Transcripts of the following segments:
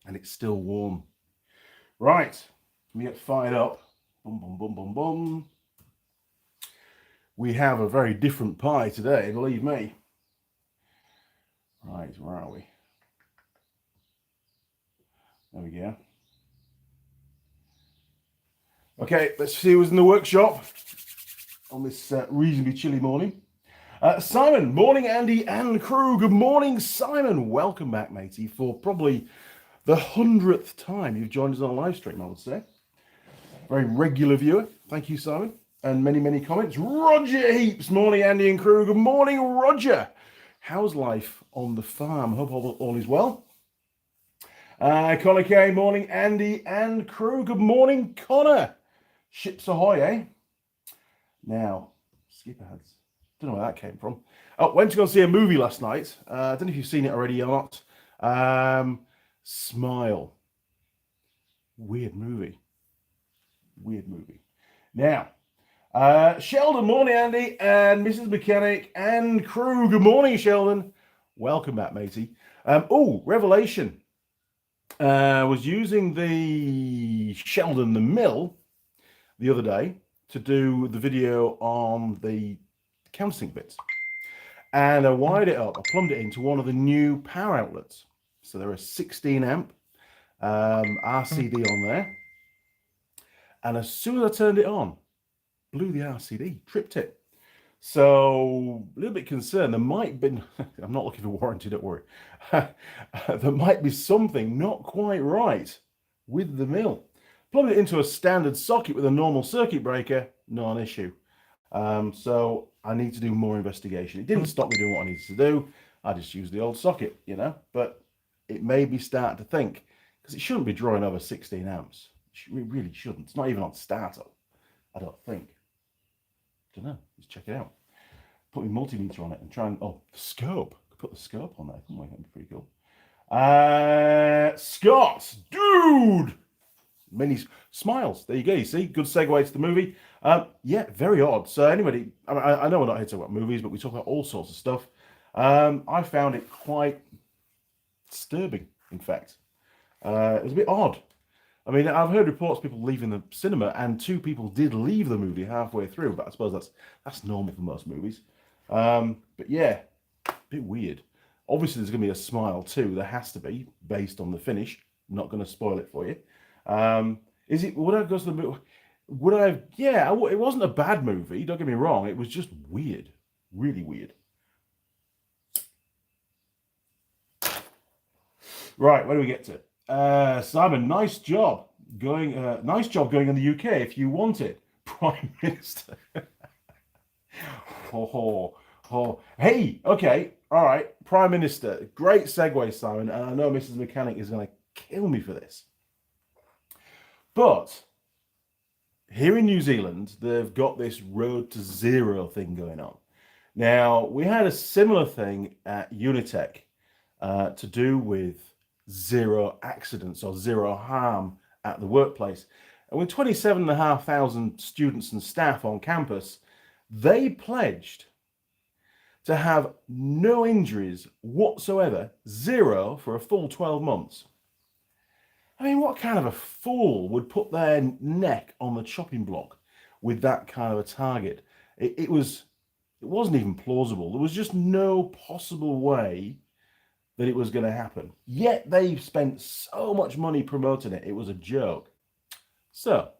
and it's still warm. Right, let me get fired up. Boom, boom, boom, boom, boom. We have a very different pie today, believe me. Right, where are we? There we go. Okay, let's see who's in the workshop on this reasonably chilly morning. Simon, morning Andy and crew. Good morning, Simon. Welcome back, matey, for probably the 100th time you've joined us on a live stream, I would say. Very regular viewer. Thank you, Simon. And many, many comments. Roger Heaps, morning Andy and crew. Good morning, Roger. How's life on the farm? Hope all is well. Connor K, morning Andy and crew. Good morning, Connor. Ships ahoy, eh? Now, skip aheads. Don't know where that came from. Oh, went to go see a movie last night. I don't know if you've seen it already or not. Smile. Weird movie. Weird movie. Now, Sheldon, morning Andy, and Mrs. Mechanic and crew. Good morning, Sheldon. Welcome back, matey. Revelation. Was using the Sheldon the Mill the other day to do the video on the countersink bits. And I wired it up, I plumbed it into one of the new power outlets. So there are 16 amp RCD on there. And as soon as I turned it on, blew the RCD, tripped it. So a little bit concerned. There might be, I'm not looking for warranty, don't worry. There might be something not quite right with the mill. Plumbed it into a standard socket with a normal circuit breaker, not an issue. So I need to do more investigation. It didn't stop me doing what I needed to do. I just used the old socket, you know, but it made me start to think, because it shouldn't be drawing over 16 amps. It really shouldn't. It's not even on startup, I don't think. Don't know. Let's check it out. Put my multimeter on it and try and the scope. Put the scope on there. Couldn't we? That'd be pretty cool. Scott, dude. Many smiles. There you go. You see, good segue to the movie. Yeah, very odd. So anybody, I know we're not here to talk about movies, but we talk about all sorts of stuff. I found it quite disturbing. In fact, it was a bit odd. I mean, I've heard reports of people leaving the cinema, and 2 people did leave the movie halfway through, but I suppose that's normal for most movies. But yeah, a bit weird. Obviously, there's going to be a smile too. There has to be, based on the finish. I'm not going to spoil it for you. Is it? Would I go to the movie? Would I? Yeah, it wasn't a bad movie. Don't get me wrong. It was just weird, really weird. Right, where do we get to? Simon, nice job going in the UK if you want it, Prime Minister. Hey, okay, all right, Prime Minister. Great segue, Simon, and I know Mrs. Mechanic is going to kill me for this. But here in New Zealand, they've got this road to zero thing going on. Now, we had a similar thing at Unitech to do with zero accidents or zero harm at the workplace. And with 27,500 students and staff on campus, they pledged to have no injuries whatsoever, zero for a full 12 months. I mean, what kind of a fool would put their neck on the chopping block with that kind of a target? It wasn't even plausible. There was just no possible way that it was going to happen. Yet they spent so much money promoting it. It was a joke. So,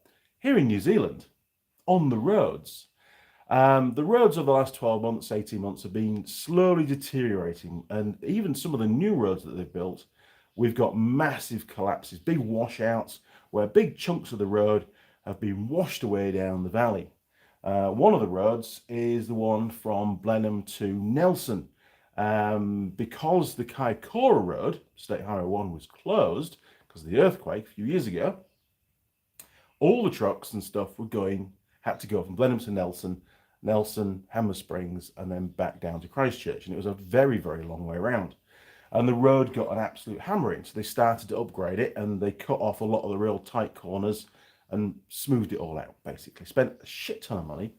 here in New Zealand, on the roads over the last 12 months, 18 months have been slowly deteriorating. And even some of the new roads that they've built, we've got massive collapses, big washouts, where big chunks of the road have been washed away down the valley. One of the roads is the one from Blenheim to Nelson. Because the Kaikoura Road, State Highway 1, was closed because of the earthquake a few years ago, all the trucks and stuff had to go from Blenheim to Nelson, Hammer Springs, and then back down to Christchurch. And it was a very, very long way around. And the road got an absolute hammering. So they started to upgrade it, and they cut off a lot of the real tight corners and smoothed it all out, basically. Spent a shit ton of money.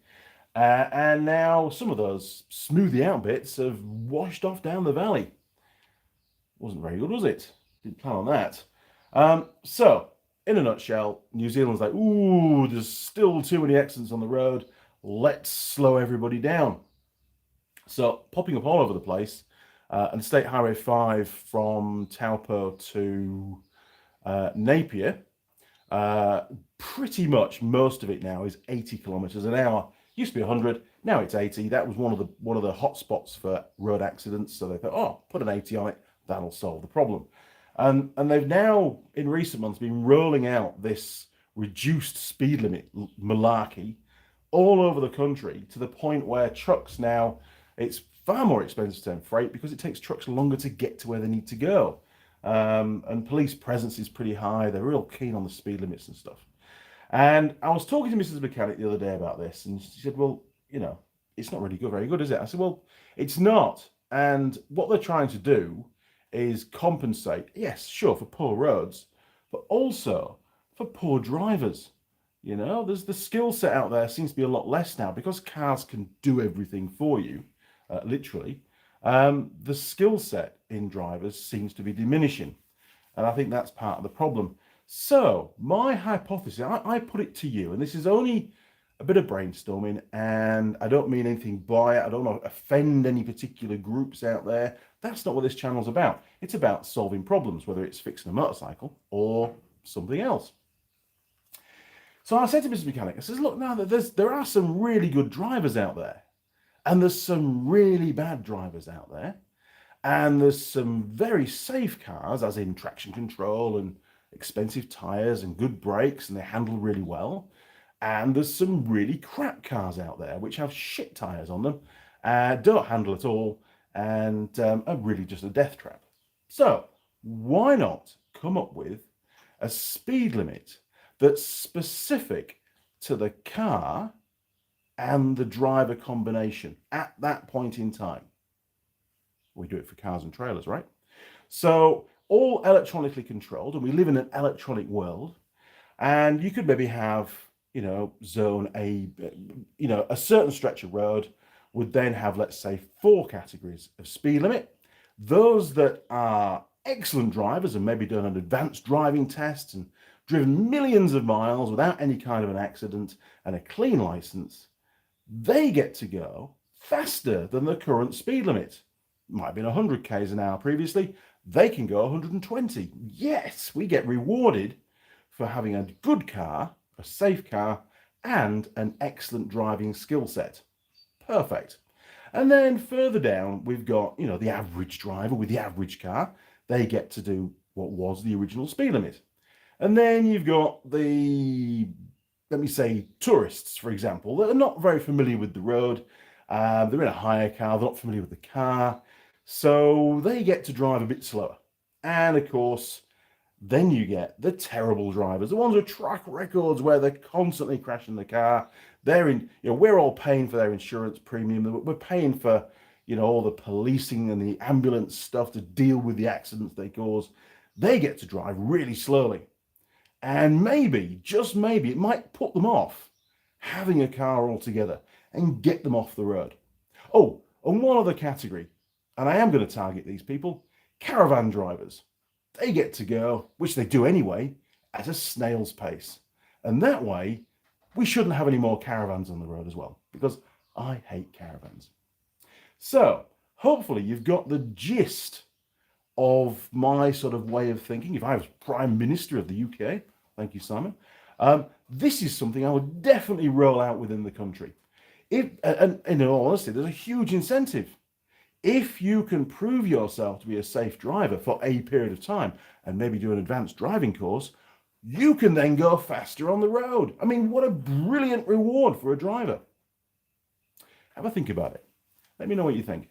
And now some of those smoothie out bits have washed off down the valley. Wasn't very good, was it? Didn't plan on that. So, in a nutshell, New Zealand's like, ooh, there's still too many accidents on the road. Let's slow everybody down. So, popping up all over the place, and State Highway 5 from Taupo to Napier, pretty much most of it now is 80 kilometers an hour. Used to be 100, now it's 80. That was one of the hot spots for road accidents. So they thought, oh, put an 80 on it, that'll solve the problem. And they've now, in recent months, been rolling out this reduced speed limit malarkey all over the country, to the point where trucks now, it's far more expensive to turn freight because it takes trucks longer to get to where they need to go. And police presence is pretty high. They're real keen on the speed limits and stuff. And I was talking to Mrs. Mechanic the other day about this, and she said, well, you know, it's not really good, very good, is it? I said, well, it's not. And what they're trying to do is compensate, yes, sure, for poor roads, but also for poor drivers. You know, there's the skill set out there seems to be a lot less now because cars can do everything for you, literally. The skill set in drivers seems to be diminishing. And I think that's part of the problem. So my hypothesis, I put it to you, and this is only a bit of brainstorming, and I don't mean anything by it. I don't want to offend any particular groups out there. That's not what this channel's about. It's about solving problems, whether it's fixing a motorcycle or something else. So I said to Mrs. Mechanic, I says, look, now there are some really good drivers out there, and there's some really bad drivers out there, and there's some very safe cars, as in traction control and expensive tires and good brakes, and they handle really well. And there's some really crap cars out there which have shit tires on them, don't handle at all, and are really just a death trap. So why not come up with a speed limit that's specific to the car and the driver combination at that point in time? We do it for cars and trailers, right? So all electronically controlled, and we live in an electronic world, and you could maybe have, you know, zone A, you know, a certain stretch of road would then have, let's say, 4 categories of speed limit. Those that are excellent drivers and maybe done an advanced driving test and driven millions of miles without any kind of an accident and a clean license, they get to go faster than the current speed limit. Might have been 100 k's an hour previously. They can go 120. Yes, we get rewarded for having a good car, a safe car, and an excellent driving skill set. Perfect. And then further down, we've got, you know, the average driver with the average car. They get to do what was the original speed limit. And then you've got the, let me say, tourists, for example, that are not very familiar with the road. They're in a hire car, they're not familiar with the car. So they get to drive a bit slower. And of course, then you get the terrible drivers, the ones with track records where they're constantly crashing the car. They're in, you know, we're all paying for their insurance premium. We're paying for, you know, all the policing and the ambulance stuff to deal with the accidents they cause. They get to drive really slowly. And maybe, just maybe, it might put them off having a car altogether and get them off the road. Oh, and one other category, and I am going to target these people, caravan drivers. They get to go, which they do anyway, at a snail's pace. And that way, we shouldn't have any more caravans on the road as well, because I hate caravans. So, hopefully you've got the gist of my sort of way of thinking. If I was Prime Minister of the UK, thank you, Simon, this is something I would definitely roll out within the country. And in all honesty, there's a huge incentive. If you can prove yourself to be a safe driver for a period of time and maybe do an advanced driving course, you can then go faster on the road. I mean, what a brilliant reward for a driver. Have a think about it. Let me know what you think.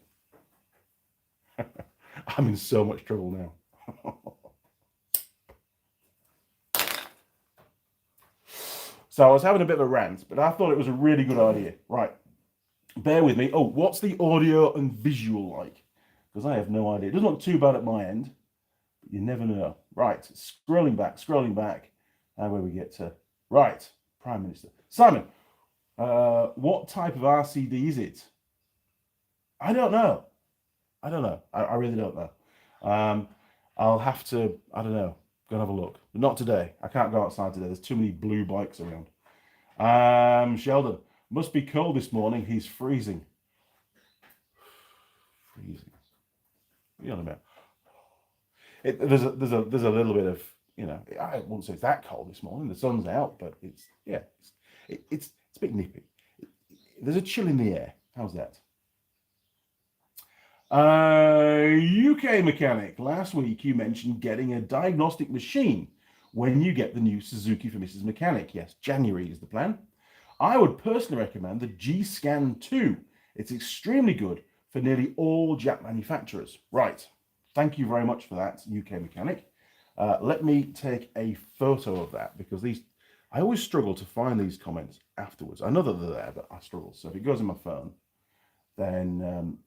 I'm in so much trouble now. So I was having a bit of a rant, but I thought it was a really good idea. Right. Bear with me. Oh, what's the audio and visual like? Because I have no idea. It doesn't look too bad at my end, but you never know. Right, scrolling back, and where we get to. Right, Prime Minister. Simon, what type of RCD is it? I don't know. I really don't know. I'll have to, I don't know, Go and have a look. But not today. I can't go outside today. There's too many blue bikes around. Sheldon, must be cold this morning. He's freezing. Freezing. What are you on about? There's a little bit of, you know, I wouldn't say it's that cold this morning. The sun's out, but it's a bit nippy. There's a chill in the air. How's that? UK mechanic, last week you mentioned getting a diagnostic machine when you get the new Suzuki for Mrs. Mechanic. Yes, January is the plan. I would personally recommend the G-Scan 2. It's extremely good for nearly all Jap manufacturers. Right, thank you very much for that, UK mechanic. Let me take a photo of that, because I always struggle to find these comments afterwards. I know that they're there, but I struggle. So if it goes in my phone, then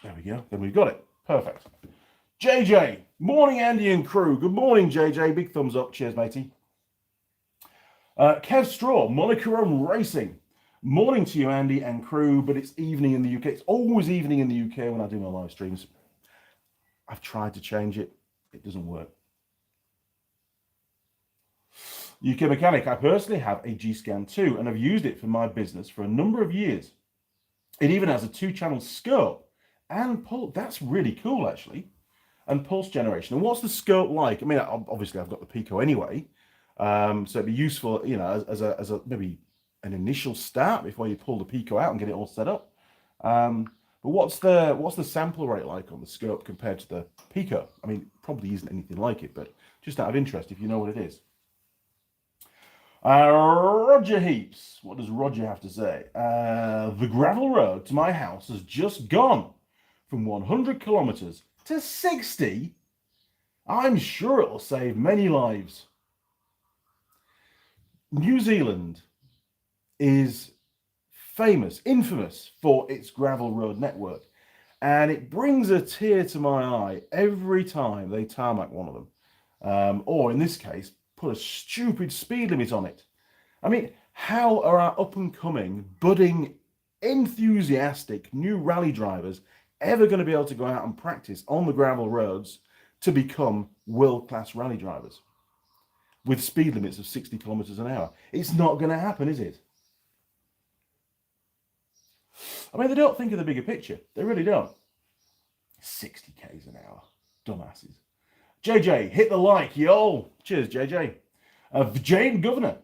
there we go. Then we've got it. Perfect. JJ, morning Andy and crew. Good morning, JJ. Big thumbs up. Cheers, matey. Kev Straw, Monochrome Racing. Morning to you, Andy and crew, but it's evening in the UK. It's always evening in the UK when I do my live streams. I've tried to change it. It doesn't work. UK mechanic, I personally have a G-Scan 2 and I've used it for my business for a number of years. It even has a 2-channel scope and pulse. That's really cool, actually. And pulse generation. And what's the scope like? I mean, obviously I've got the Pico anyway, so it'd be useful, you know, as a maybe an initial start before you pull the Pico out and get it all set up. But what's the sample rate like on the scope compared to the Pico? I mean, probably isn't anything like it, but just out of interest, if you know what it is. Roger Heaps, what does Roger have to say? The gravel road to my house has just gone from 100 kilometers to 60. I'm sure it will save many lives. New Zealand is infamous for its gravel road network, and it brings a tear to my eye every time they tarmac one of them, or in this case, put a stupid speed limit on it. I mean, how are our up-and-coming, budding, enthusiastic new rally drivers ever going to be able to go out and practice on the gravel roads to become world-class rally drivers with speed limits of 60 kilometers an hour? It's not going to happen, is it? I mean, they don't think of the bigger picture. They really don't. 60 k's an hour. Dumbasses. JJ, hit the like, yo. Cheers, JJ. Jane Governor.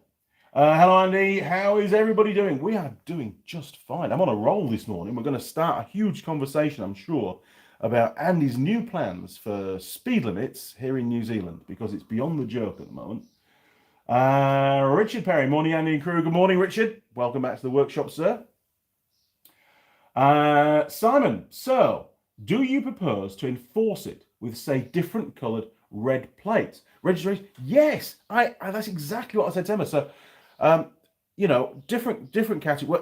Hello, Andy. How is everybody doing? We are doing just fine. I'm on a roll this morning. We're going to start a huge conversation, I'm sure, about Andy's new plans for speed limits here in New Zealand, because it's beyond the joke at the moment. Richard Perry. Morning, Andy and crew. Good morning, Richard. Welcome back to the workshop, sir. Simon, so do you propose to enforce it with, say, different coloured red plates? Registration? Yes, that's exactly what I said to Emma. So, you know, different category.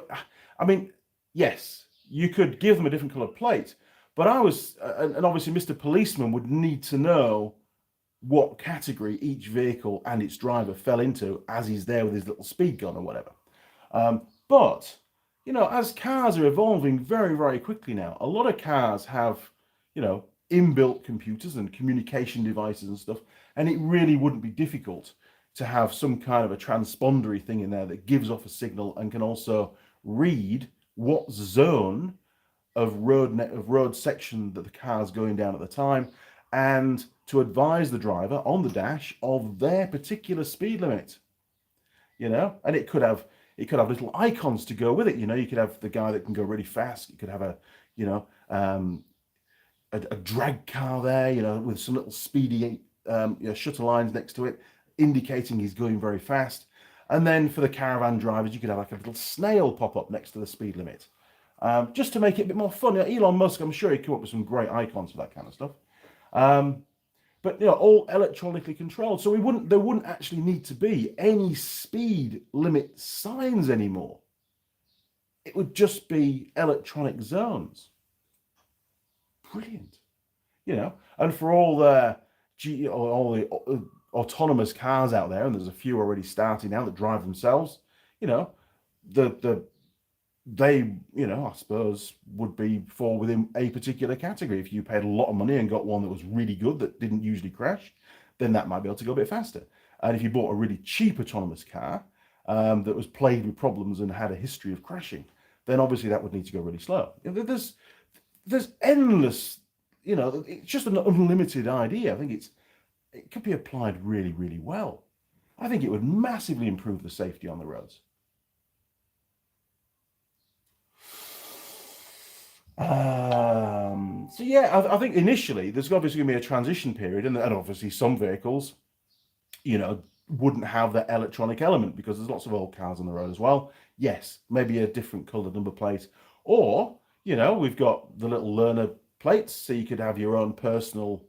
I mean, yes, you could give them a different coloured plate, but and obviously Mr. Policeman would need to know what category each vehicle and its driver fell into as he's there with his little speed gun or whatever. But you know, as cars are evolving very, very quickly now, a lot of cars have, you know, inbuilt computers and communication devices and stuff, and it really wouldn't be difficult to have some kind of a transpondery thing in there that gives off a signal and can also read what zone of road section that the car's going down at the time, and to advise the driver on the dash of their particular speed limit. You know, and it could have little icons to go with it. You know, you could have the guy that can go really fast. You could have a drag car there, you know, with some little speedy shutter lines next to it, indicating he's going very fast. And then for the caravan drivers, you could have like a little snail pop up next to the speed limit, just to make it a bit more fun. You know, Elon Musk, I'm sure he'd come up with some great icons for that kind of stuff. But you know, all electronically controlled, so there wouldn't actually need to be any speed limit signs anymore. It would just be electronic zones. Brilliant, you know. And for all the autonomous cars out there, and there's a few already starting now that drive themselves, you know, they, you know, I suppose would fall within a particular category. If you paid a lot of money and got one that was really good, that didn't usually crash, then that might be able to go a bit faster. And if you bought a really cheap autonomous car that was plagued with problems and had a history of crashing, then obviously that would need to go really slow. There's endless, it's just an unlimited idea. I think it could be applied really, really well. I think it would massively improve the safety on the roads. So yeah, I think initially there's obviously going to be a transition period, and obviously some vehicles, wouldn't have that electronic element because there's lots of old cars on the road as well. Yes, maybe a different coloured number plate, or we've got the little learner plates, so you could have your own personal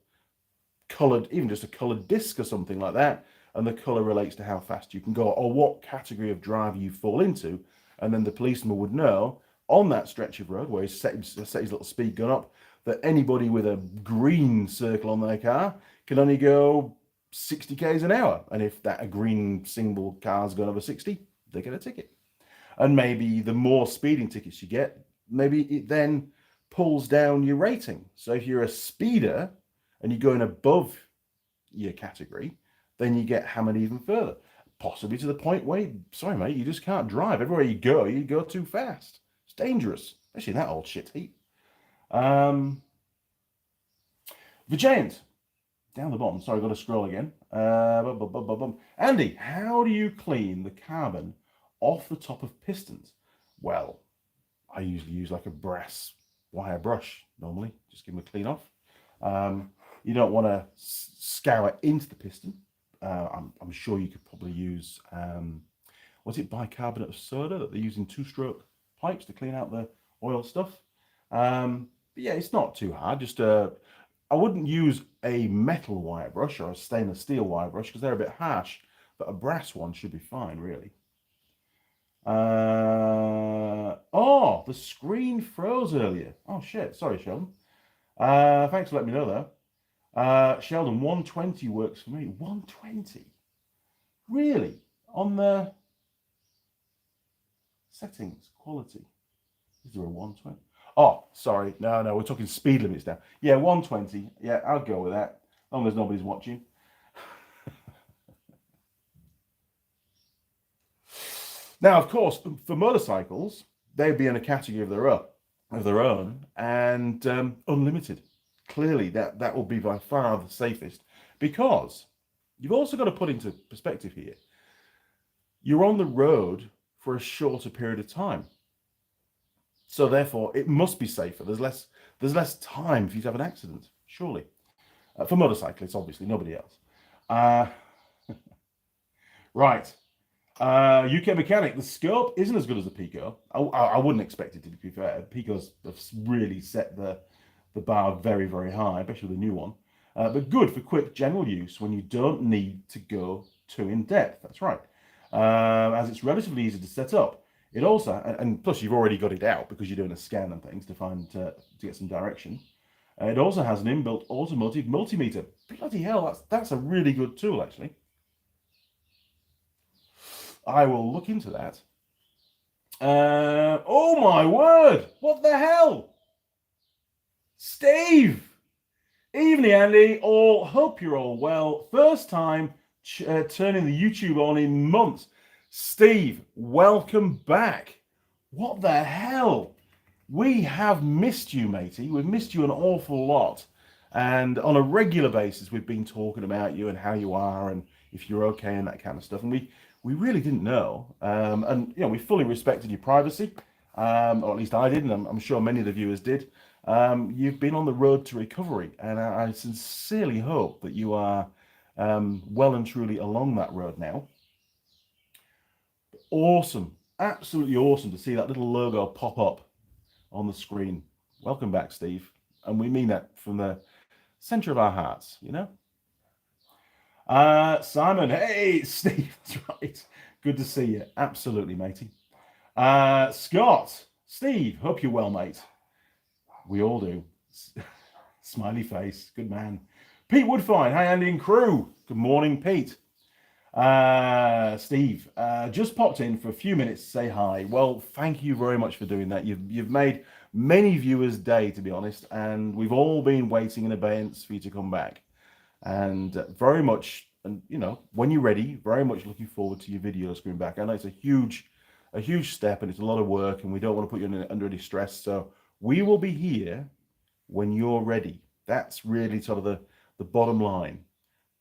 coloured, even just a coloured disc or something like that, and the colour relates to how fast you can go or what category of driver you fall into, and then the policeman would know on that stretch of road where he's set his little speed gun up that anybody with a green circle on their car can only go 60 k's an hour, and if that a green single car's gone over 60, they get a ticket. And maybe the more speeding tickets you get, maybe it then pulls down your rating. So if you're a speeder and you're going above your category, then you get hammered even further, possibly to the point where, sorry mate, you just can't drive. Everywhere you go too fast. It's dangerous, especially in that old shit heat. The Giant, down the bottom, sorry, I've got to scroll again. Andy, how do you clean the carbon off the top of pistons? Well, I usually use like a brass wire brush normally, just give them a clean off. You don't want to scour into the piston. I'm sure you could probably use, was it bicarbonate of soda that they use in two-stroke pipes to clean out the oil stuff? But yeah, it's not too hard. Just I wouldn't use a metal wire brush or a stainless steel wire brush because they're a bit harsh, but a brass one should be fine, really. Oh, the screen froze earlier. Oh shit, sorry, Sheldon. Thanks for letting me know though. Sheldon, 120 works for me. 120? Really? On the settings, quality. Is there a 120? Oh, sorry. No, we're talking speed limits now. Yeah, 120. Yeah, I'll go with that. As long as nobody's watching. Now, of course, for motorcycles, they'd be in a category of their own, and unlimited. Clearly, that will be by far the safest, because you've also got to put into perspective here. You're on the road for a shorter period of time, so therefore it must be safer. There's less time for you to have an accident, surely. For motorcyclists, obviously, nobody else. Right. UK Mechanic, the scope isn't as good as the Pico. I wouldn't expect it to be fair. Pico's have really set the bar very, very high, especially the new one. But good for quick general use when you don't need to go too in depth. That's right. As it's relatively easy to set up. It also, and plus you've already got it out because you're doing a scan and things to get some direction. It also has an inbuilt automotive multimeter. Bloody hell, that's a really good tool, actually. I will look into that. Oh my word! What the hell? Steve! Evening, Andy. Hope you're all well. First time turning the YouTube on in months. Steve, welcome back. What the hell? We have missed you, matey. We've missed you an awful lot. And on a regular basis, we've been talking about you and how you are and if you're okay and that kind of stuff. And we really didn't know. And we fully respected your privacy, or at least I did, and I'm sure many of the viewers did. You've been on the road to recovery, and I sincerely hope that you are well and truly along that road now. Awesome, absolutely awesome to see that little logo pop up on the screen. Welcome back, Steve. And we mean that from the center of our hearts, Simon, hey, Steve, that's right. Good to see you. Absolutely, matey. Scott, Steve, hope you're well, mate. We all do. Smiley face, good man. Pete Woodfine, hi, Andy and crew. Good morning, Pete. Steve, just popped in for a few minutes to say hi. Well, thank you very much for doing that. You've made many viewers' day, to be honest, and we've all been waiting in abeyance for you to come back. And very much, and you know, when you're ready, very much looking forward to your videos coming back. I know it's a huge step, and it's a lot of work, and we don't want to put you under any stress. So we will be here when you're ready. That's really sort of the bottom line.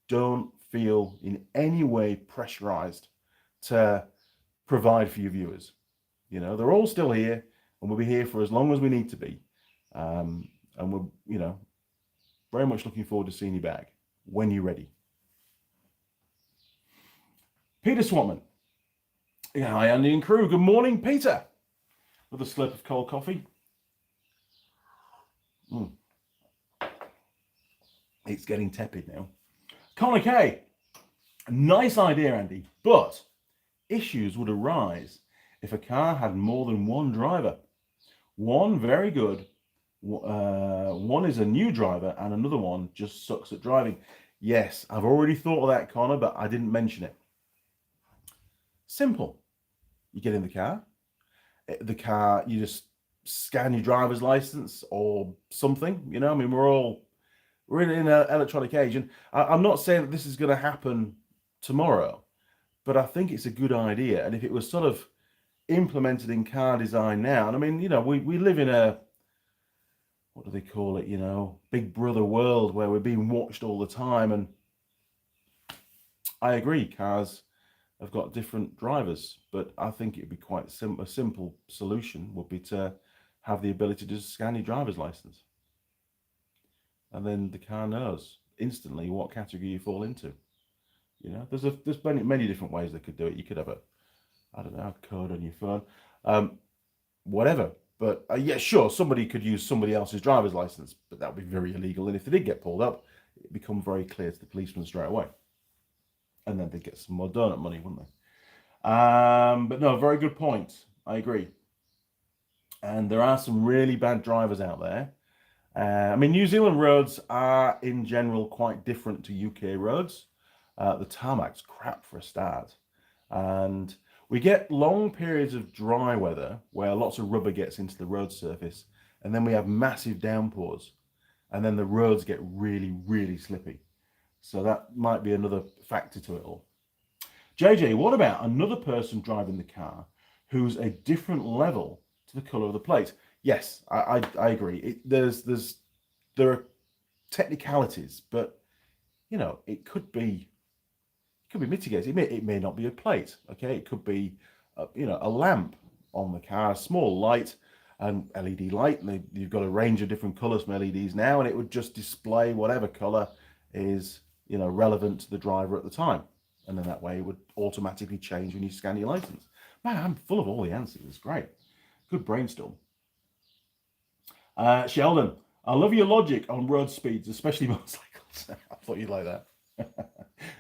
Don't feel in any way pressurized to provide for your viewers. You know, they're all still here, and we'll be here for as long as we need to be. And we're, you know, very much looking forward to seeing you back when you're ready. Peter Swatman. Yeah, hi, Andy and crew. Good morning, Peter. With a slurp of cold coffee. It's getting tepid now. Connor K. Nice idea, Andy, but issues would arise if a car had more than one driver. One very good, one is a new driver, and another one just sucks at driving. Yes, I've already thought of that, Connor, but I didn't mention it. Simple. You get in the car, you just scan your driver's license or something. You know, I mean, we're in an electronic age, and I'm not saying that this is going to happen tomorrow, but I think it's a good idea. And if it was sort of implemented in car design now, and I mean, you know, we live in a, what do they call it, you know, Big Brother world where we're being watched all the time. And I agree, cars have got different drivers, but I think it'd be quite a simple solution would be to have the ability to just scan your driver's license. And then the car knows instantly what category you fall into. You know, there's many different ways they could do it. You could have I don't know, a code on your phone, whatever. But yeah, sure, somebody could use somebody else's driver's license, but that would be very illegal. And if they did get pulled up, it'd become very clear to the policeman straight away. And then they'd get some more donut money, wouldn't they? But no, very good point. I agree. And there are some really bad drivers out there. I mean, New Zealand roads are in general quite different to UK roads. The tarmac's crap for a start. And we get long periods of dry weather where lots of rubber gets into the road surface. And then we have massive downpours. And then the roads get really, really slippy. So that might be another factor to it all. JJ, what about another person driving the car who's a different level to the color of the plate? Yes, I agree. There are technicalities, but you know, it could be mitigated. It may not be a plate. Okay, it could be you know, a lamp on the car, a small light, and LED light. And you've got a range of different colors from LEDs now, and it would just display whatever color is, you know, relevant to the driver at the time. And then that way it would automatically change when you scan your license. Man, I'm full of all the answers. It's great. Good brainstorm. Sheldon, I love your logic on road speeds, especially motorcycles. I thought you'd like that.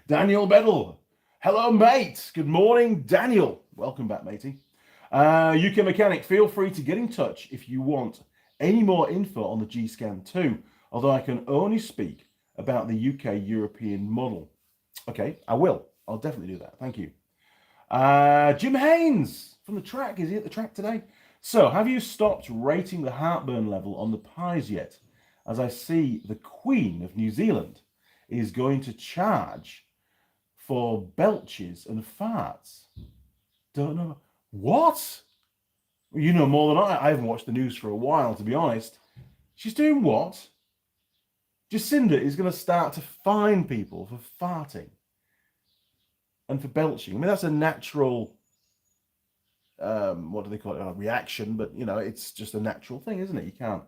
Daniel Bedell. Hello, mate. Good morning, Daniel. Welcome back, matey. UK Mechanic, feel free to get in touch if you want any more info on the G-Scan 2, although I can only speak about the UK European model. Okay, I will. I'll definitely do that. Thank you. Jim Haynes from the track. Is he at the track today? So, have you stopped rating the heartburn level on the pies yet? As I see the Queen of New Zealand is going to charge for belches and farts. Don't know. What? You know more than I haven't watched the news for a while, to be honest. She's doing what? Jacinda is going to start to fine people for farting and for belching. I mean, that's a natural, what do they call it, a reaction, but, you know, it's just a natural thing, isn't it? You can't,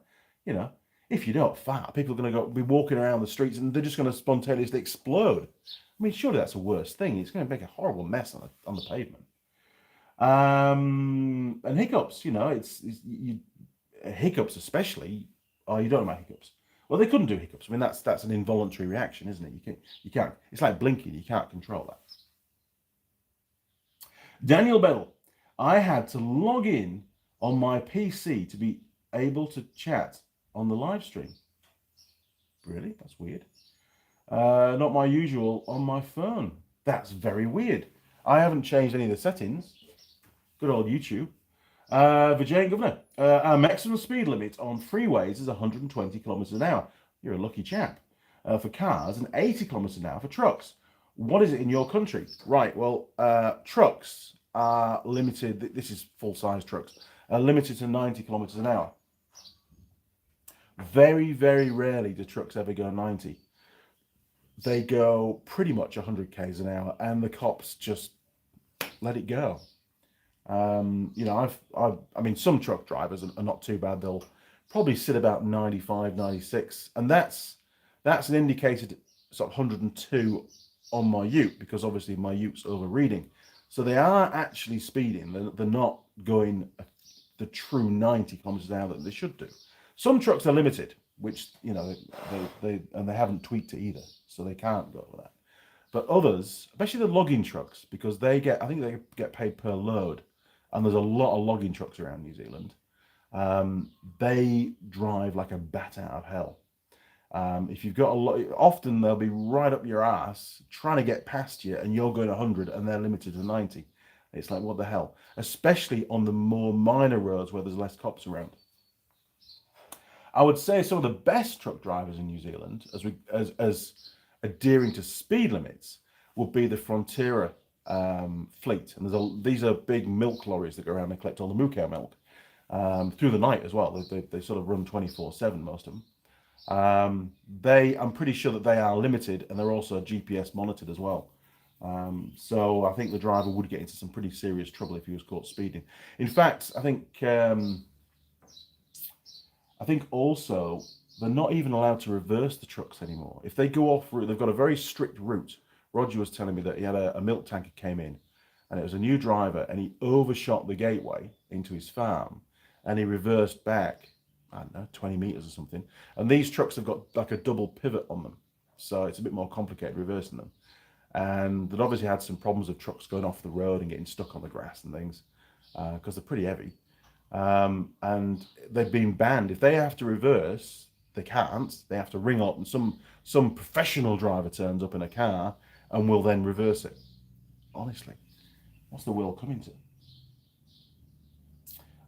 you know, if you don't fart, people are going to be walking around the streets and they're just going to spontaneously explode. I mean, surely that's the worst thing. It's going to make a horrible mess on the pavement. And hiccups, you know, hiccups especially. Oh, you don't know about hiccups. Well, they couldn't do hiccups. I mean, that's an involuntary reaction, isn't it? You can't. It's like blinking. You can't control that. Daniel Bedell, I had to log in on my PC to be able to chat on the live stream. Really? That's weird. Not my usual on my phone. That's very weird. I haven't changed any of the settings. Good old YouTube. Virginia Governor, our maximum speed limit on freeways is 120 kilometers an hour. You're a lucky chap. for cars and 80 kilometers an hour for trucks. What is it in your country? Right, well, trucks are limited, this is full-size trucks, are limited to 90 kilometers an hour. Very, very rarely do trucks ever go 90. They go pretty much 100 k's an hour, and the cops just let it go. You know, I mean, some truck drivers are not too bad. They'll probably sit about 95, 96, and that's an indicated sort of 102 on my ute, because obviously my ute's overreading. So they are actually speeding. They're not going the true 90 kilometers an hour that they should do. Some trucks are limited, which, you know, they haven't tweaked it either, so they can't go over that. But others, especially the logging trucks, because I think they get paid per load, and there's a lot of logging trucks around New Zealand. They drive like a bat out of hell. If you've got a lot, often they'll be right up your ass trying to get past you, and you're going 100 and they're limited to 90. It's like, what the hell? Especially on the more minor roads where there's less cops around. I would say some of the best truck drivers in New Zealand, as adhering to speed limits, would be the Frontiera fleet. And these are big milk lorries that go around and collect all the moo cow milk through the night as well. They sort of run 24/7, most of them. I'm pretty sure that they are limited, and they're also GPS monitored as well. So I think the driver would get into some pretty serious trouble if he was caught speeding. In fact, I think also they're not even allowed to reverse the trucks anymore. If they go off route, they've got a very strict route. Roger was telling me that he had a milk tanker came in, and it was a new driver, and he overshot the gateway into his farm, and he reversed back, I don't know, 20 meters or something. And these trucks have got like a double pivot on them, so it's a bit more complicated reversing them. And they'd obviously had some problems of trucks going off the road and getting stuck on the grass and things, because they're pretty heavy. And they've been banned. If they have to reverse, they can't. They have to ring up, and some professional driver turns up in a car and will then reverse it. Honestly, what's the world coming to?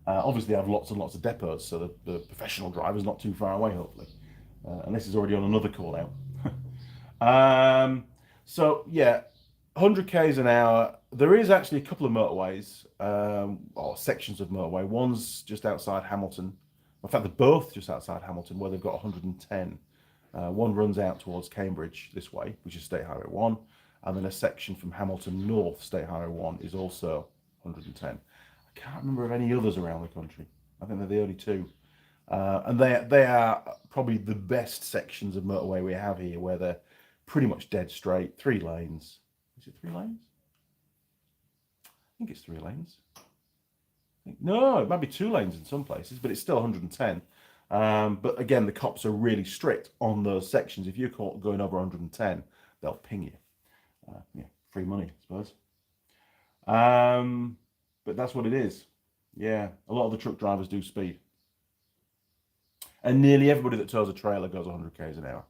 Obviously, they have lots and lots of depots, so the professional driver's not too far away, hopefully. And this is already on another call out. So yeah, 100 k's an hour. There is actually a couple of motorways, or sections of motorway. One's just outside Hamilton. In fact, they're both just outside Hamilton, where they've got 110. One runs out towards Cambridge this way, which is State Highway 1. And then a section from Hamilton North, State Highway 1, is also 110. I can't remember of any others around the country. I think they're the only two. And they are probably the best sections of motorway we have here, where they're pretty much dead straight, 3 lanes. Is it 3 lanes? I think it's 3 lanes. No, it might be 2 lanes in some places, but it's still 110. But again, the cops are really strict on those sections. If you're caught going over 110, they'll ping you. Yeah, free money, I suppose. But that's what it is. Yeah, a lot of the truck drivers do speed. And nearly everybody that tows a trailer goes 100 k's an hour.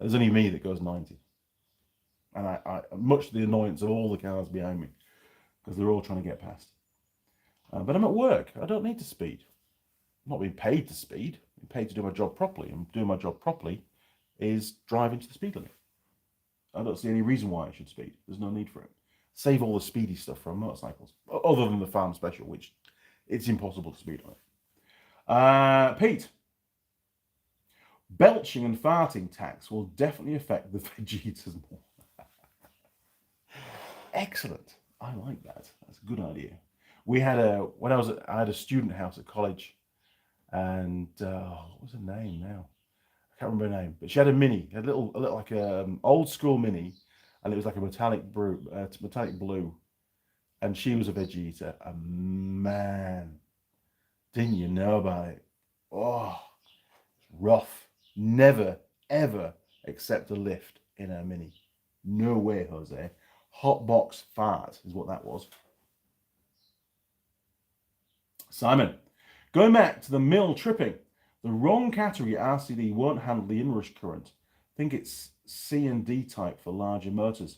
There's only me that goes 90. And I much to the annoyance of all the cars behind me, because they're all trying to get past. But I'm at work. I don't need to speed. I'm not being paid to speed. I'm paid to do my job properly. And doing my job properly is driving to the speed limit. I don't see any reason why I should speed. There's no need for it. Save all the speedy stuff from motorcycles, other than the farm special, which it's impossible to speed on it. Pete, belching and farting tax will definitely affect the veg eaters more. Excellent. I like that. That's a good idea. We had I had a student house at college, and what was her name now? I can't remember her name, but she had a mini, a little like a old school mini, and it was like a metallic blue, and she was a veg eater. And man, didn't you know about it? Oh, rough. Never ever accept a lift in her mini. No way, Jose. Hot box fart is what that was. Simon, going back to the mill tripping, the wrong category RCD won't handle the inrush current. I think it's C and D type for larger motors.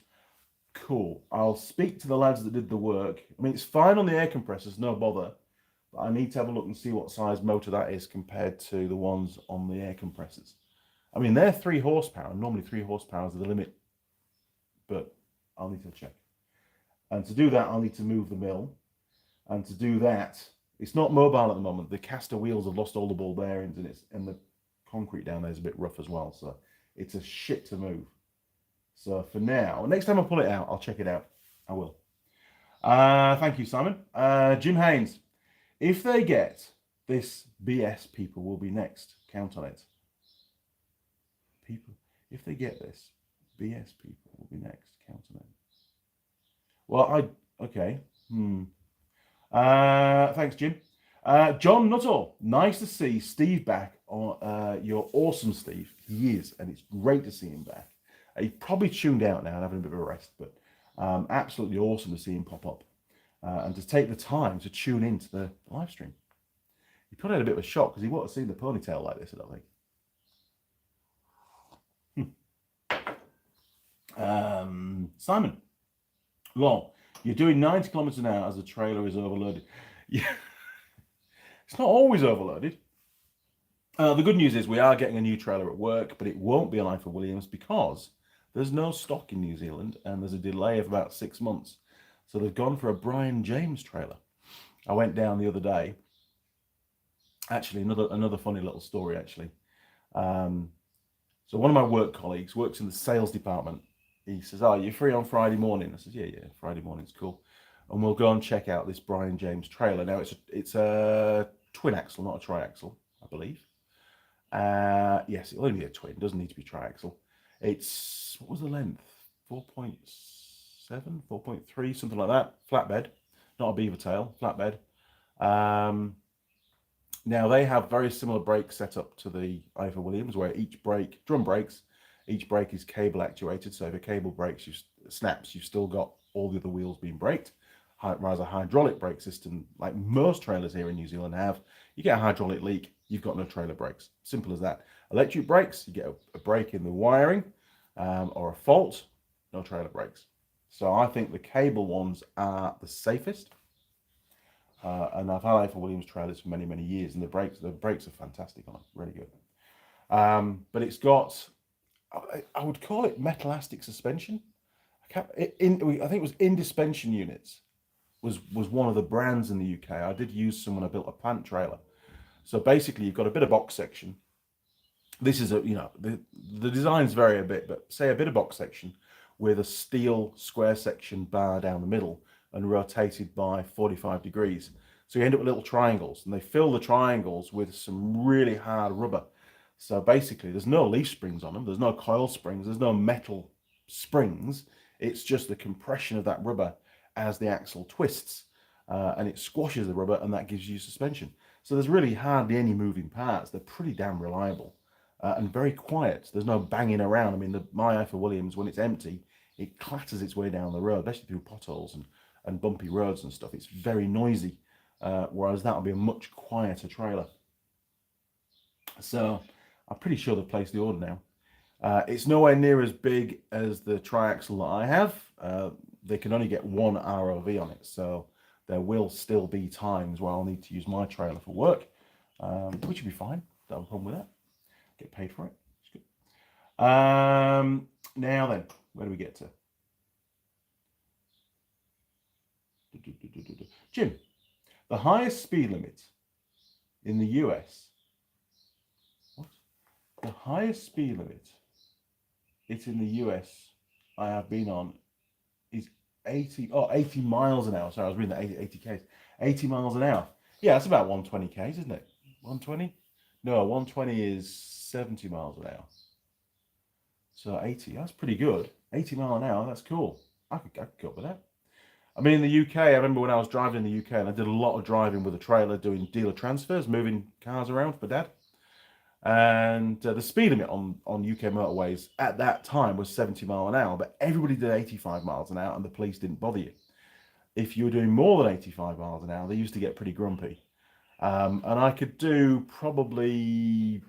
Cool. I'll speak to the lads that did the work. I mean, it's fine on the air compressors, no bother. But I need to have a look and see what size motor that is compared to the ones on the air compressors. I mean, they're 3 horsepower. Normally 3 horsepower is the limit, but I'll need to check. And to do that, I'll need to move the mill. And to do that, it's not mobile at the moment. The caster wheels have lost all the ball bearings, and the concrete down there is a bit rough as well. So it's a shit to move. So for now, next time I pull it out, I'll check it out. I will. Thank you, Simon. Jim Haynes. If they get this, BS people will be next. Count on it. People, if they get this, BS people will be next. Count on it. Well, okay. Thanks, Jim. John Nuttall. Nice to see Steve back. You're awesome, Steve. He is, and it's great to see him back. He probably tuned out now and having a bit of a rest, but absolutely awesome to see him pop up and to take the time to tune into the live stream. He probably had a bit of a shock because he wouldn't have seen the ponytail like this, I don't think. Simon. Well, you're doing 90 kilometers an hour as the trailer is overloaded. Yeah, it's not always overloaded. The good news is we are getting a new trailer at work, but it won't be an Ifor Williams because there's no stock in New Zealand and there's a delay of about 6 months. So they've gone for a Brian James trailer. I went down the other day. Actually, another funny little story, actually. So one of my work colleagues works in the sales department. He says, "Oh, you're free on Friday morning?" I says, "Yeah, Friday morning's cool. And we'll go and check out this Brian James trailer." Now, it's a twin axle, not a triaxle, I believe. Yes, it'll only be a twin. It doesn't need to be triaxle. It's, what was the length? 4.7, 4.3, something like that. Flatbed, not a beaver tail, flatbed. Now, they have very similar brakes set up to the Ifor Williams, where each brake, drum brakes, each brake is cable actuated. So if a cable breaks, snaps, you've still got all the other wheels being braked. Whereas a hydraulic brake system, like most trailers here in New Zealand have, you get a hydraulic leak, you've got no trailer brakes. Simple as that. Electric brakes, you get a break in the wiring or a fault, no trailer brakes. So I think the cable ones are the safest. And I've had Ifor Williams trailers for many, many years, and the brakes are fantastic on them, really good. But it's got, I would call it metallastic suspension. I think it was Indispension Units was one of the brands in the UK. I did use some when I built a plant trailer. So basically, you've got a bit of box section. This is the designs vary a bit, but say a bit of box section with a steel square section bar down the middle and rotated by 45 degrees. So you end up with little triangles, and they fill the triangles with some really hard rubber. So basically, there's no leaf springs on them. There's no coil springs. There's no metal springs. It's just the compression of that rubber as the axle twists, and it squashes the rubber, and that gives you suspension. So there's really hardly any moving parts. They're pretty damn reliable and very quiet. There's no banging around. I mean, my Ifor Williams, when it's empty, it clatters its way down the road, especially through potholes and bumpy roads and stuff. It's very noisy, whereas that'll be a much quieter trailer. So I'm pretty sure they've placed the order now. It's nowhere near as big as the triaxle that I have. They can only get one ROV on it, so there will still be times where I'll need to use my trailer for work, which will be fine. Don't have a problem with that. Get paid for it. It's good. Now then, where do we get to? Jim, the highest speed limit in the US. What? The highest speed limit it's in the US I have been on is 80 miles an hour. Sorry, I was reading that 80 k's. 80 miles an hour. Yeah, that's about 120 k's, isn't it? 120? No, 120 is 70 miles an hour. So 80, that's pretty good. 80 mile an hour, that's cool. I could go up with that. I mean, in the UK, I remember when I was driving in the UK, and I did a lot of driving with a trailer, doing dealer transfers, moving cars around for Dad. And the speed limit on UK motorways at that time was 70 mile an hour, but everybody did 85 miles an hour, and the police didn't bother you. If you were doing more than 85 miles an hour, they used to get pretty grumpy. And I could do probably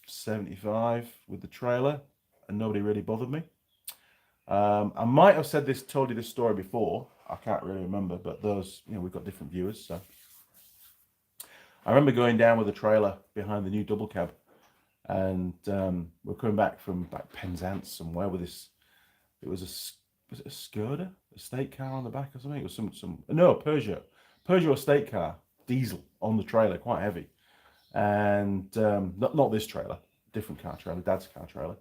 75 with the trailer, and nobody really bothered me. I might have told you this story before. I can't really remember, but we've got different viewers. So I remember going down with a trailer behind the new double cab, And we're coming back from like Penzance somewhere with this. It was was it a Skoda, a state car on the back or something? It was no, Peugeot estate car, diesel on the trailer, quite heavy. And not this trailer, different car trailer, Dad's car trailer.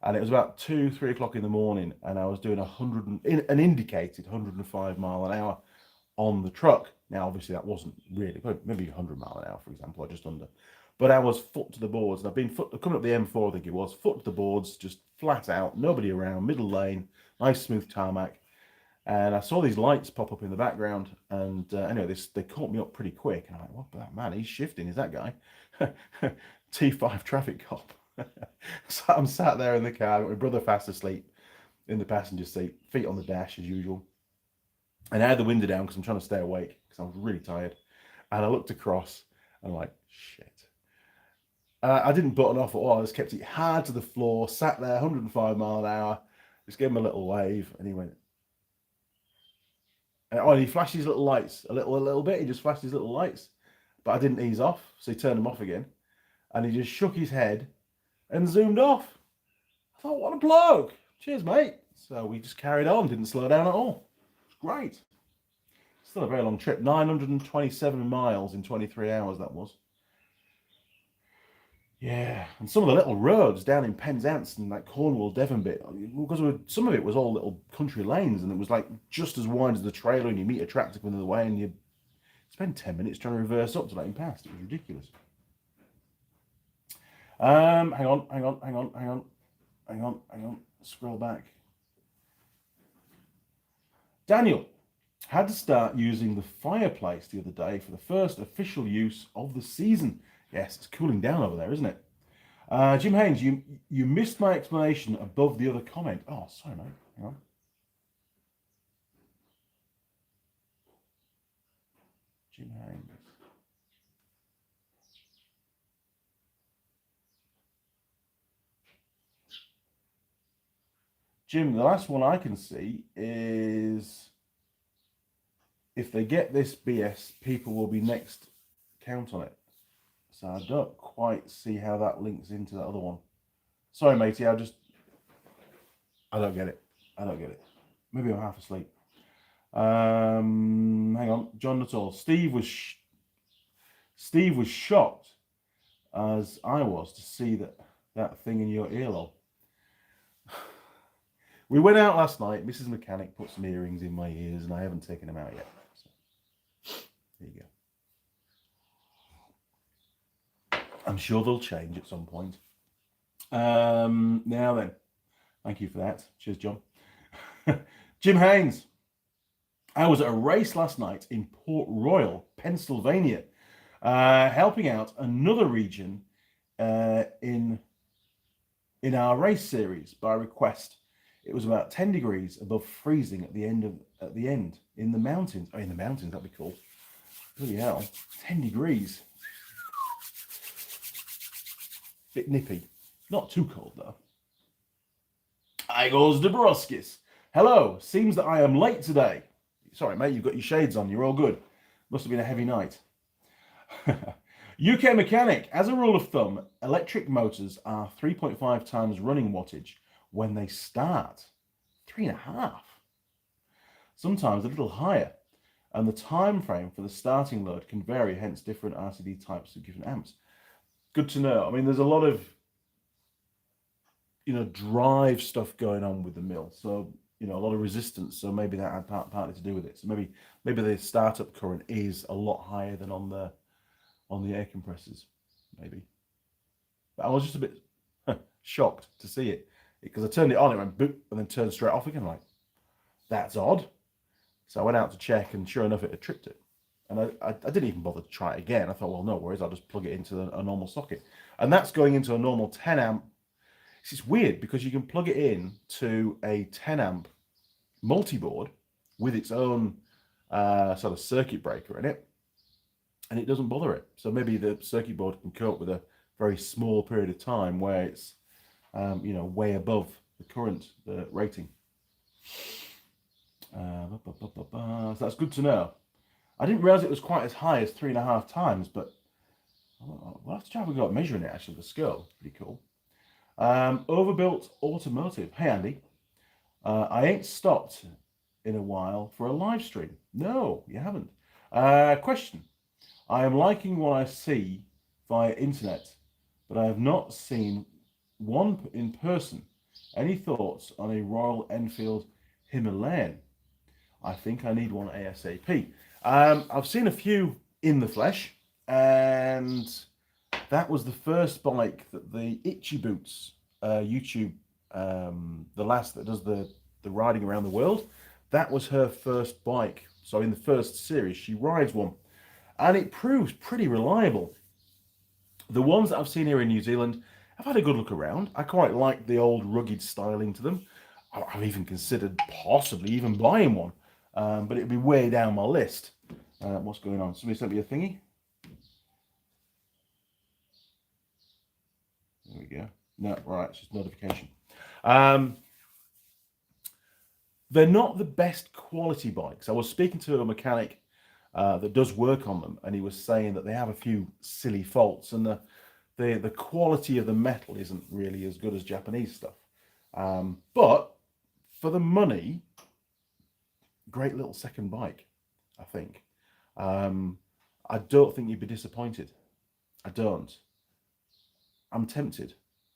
And it was about 2-3 o'clock in the morning, and I was doing an indicated 105 mile an hour on the truck. Now, obviously, that wasn't really, maybe 100 mile an hour, for example, or just under. But I was foot to the boards, and I've been coming up the M4, I think it was, foot to the boards, just flat out, nobody around, middle lane, nice smooth tarmac. And I saw these lights pop up in the background, and anyway, they caught me up pretty quick. And I'm like, what that man? He's shifting. Is that guy? T5 traffic cop. So I'm sat there in the car, got my brother fast asleep in the passenger seat, feet on the dash as usual. And I had the window down because I'm trying to stay awake because I was really tired. And I looked across and I'm like, shit. I didn't button off at all. I just kept it hard to the floor, sat there, 105 mile an hour, just gave him a little wave, and he went. And he flashed his little lights a little bit. He just flashed his little lights, but I didn't ease off, so he turned them off again, and he just shook his head and zoomed off. I thought, what a bloke! Cheers, mate. So we just carried on, didn't slow down at all. It's great. Still a very long trip. 927 miles in 23 hours. That was. Yeah, and some of the little roads down in Penzance and that Cornwall, Devon bit, because some of it was all little country lanes, and it was like just as wide as the trailer, and you meet a tractor coming the way, and you spend 10 minutes trying to reverse up to let him past. It was ridiculous. Hang on. Scroll back. Daniel had to start using the fireplace the other day for the first official use of the season. Yes, it's cooling down over there, isn't it? Jim Haynes, you missed my explanation above the other comment. Oh, sorry, mate. Hang on. Jim Haynes. Jim, the last one I can see is if they get this BS, people will be next. Count on it. So I don't quite see how that links into that other one. Sorry, matey, I don't get it. Maybe I'm half asleep. Hang on, John Nuttall. Steve was shocked, as I was, to see that thing in your earlobe. We went out last night. Mrs. Mechanic put some earrings in my ears, and I haven't taken them out yet. So, there you go. I'm sure they'll change at some point. Now then, thank you for that. Cheers, John. Jim Haynes. I was at a race last night in Port Royal, Pennsylvania, helping out another region in our race series by request. It was about 10 degrees above freezing at the end in the mountains. Oh, in the mountains, that'd be cool. Bloody hell, 10 degrees. Bit nippy. Not too cold, though. Igor Zdebroskis. Hello. Seems that I am late today. Sorry, mate, you've got your shades on. You're all good. Must have been a heavy night. UK Mechanic. As a rule of thumb, electric motors are 3.5 times running wattage when they start. 3.5. Sometimes a little higher. And the time frame for the starting load can vary, hence different RCD types of different amps. Good to know. I mean, there's a lot of, drive stuff going on with the mill. So, a lot of resistance. So maybe that had partly to do with it. So maybe the startup current is a lot higher than on the air compressors, maybe. But I was just a bit shocked to see it because I turned it on, it went boop, and then turned straight off again. Like, that's odd. So I went out to check, and sure enough, it had tripped it. And I didn't even bother to try it again. I thought, well, no worries, I'll just plug it into a normal socket. And that's going into a normal 10 amp. It's weird because you can plug it in to a 10 amp multi-board with its own sort of circuit breaker in it, and it doesn't bother it. So maybe the circuit board can cope with a very small period of time where it's, way above the current rating. So that's good to know. I didn't realize it was quite as high as 3.5 times, but We'll have to try if we've got measuring it actually, the scale. Pretty cool. Overbuilt Automotive. Hey, Andy. I ain't stopped in a while for a live stream. No, you haven't. Question. I am liking what I see via internet, but I have not seen one in person. Any thoughts on a Royal Enfield Himalayan? I think I need one ASAP. I've seen a few in the flesh, and that was the first bike that the Itchy Boots YouTube, the lass that does the riding around the world, that was her first bike. So in the first series, she rides one, and it proves pretty reliable. The ones that I've seen here in New Zealand, I've had a good look around. I quite like the old rugged styling to them. I've even considered possibly even buying one, but it'd be way down my list. What's going on? Somebody sent me a thingy. There we go. No, right, it's just notification. They're not the best quality bikes. I was speaking to a mechanic that does work on them, and he was saying that they have a few silly faults, and the quality of the metal isn't really as good as Japanese stuff. But for the money, great little second bike, I think. I don't think you'd be disappointed. I don't. I'm tempted.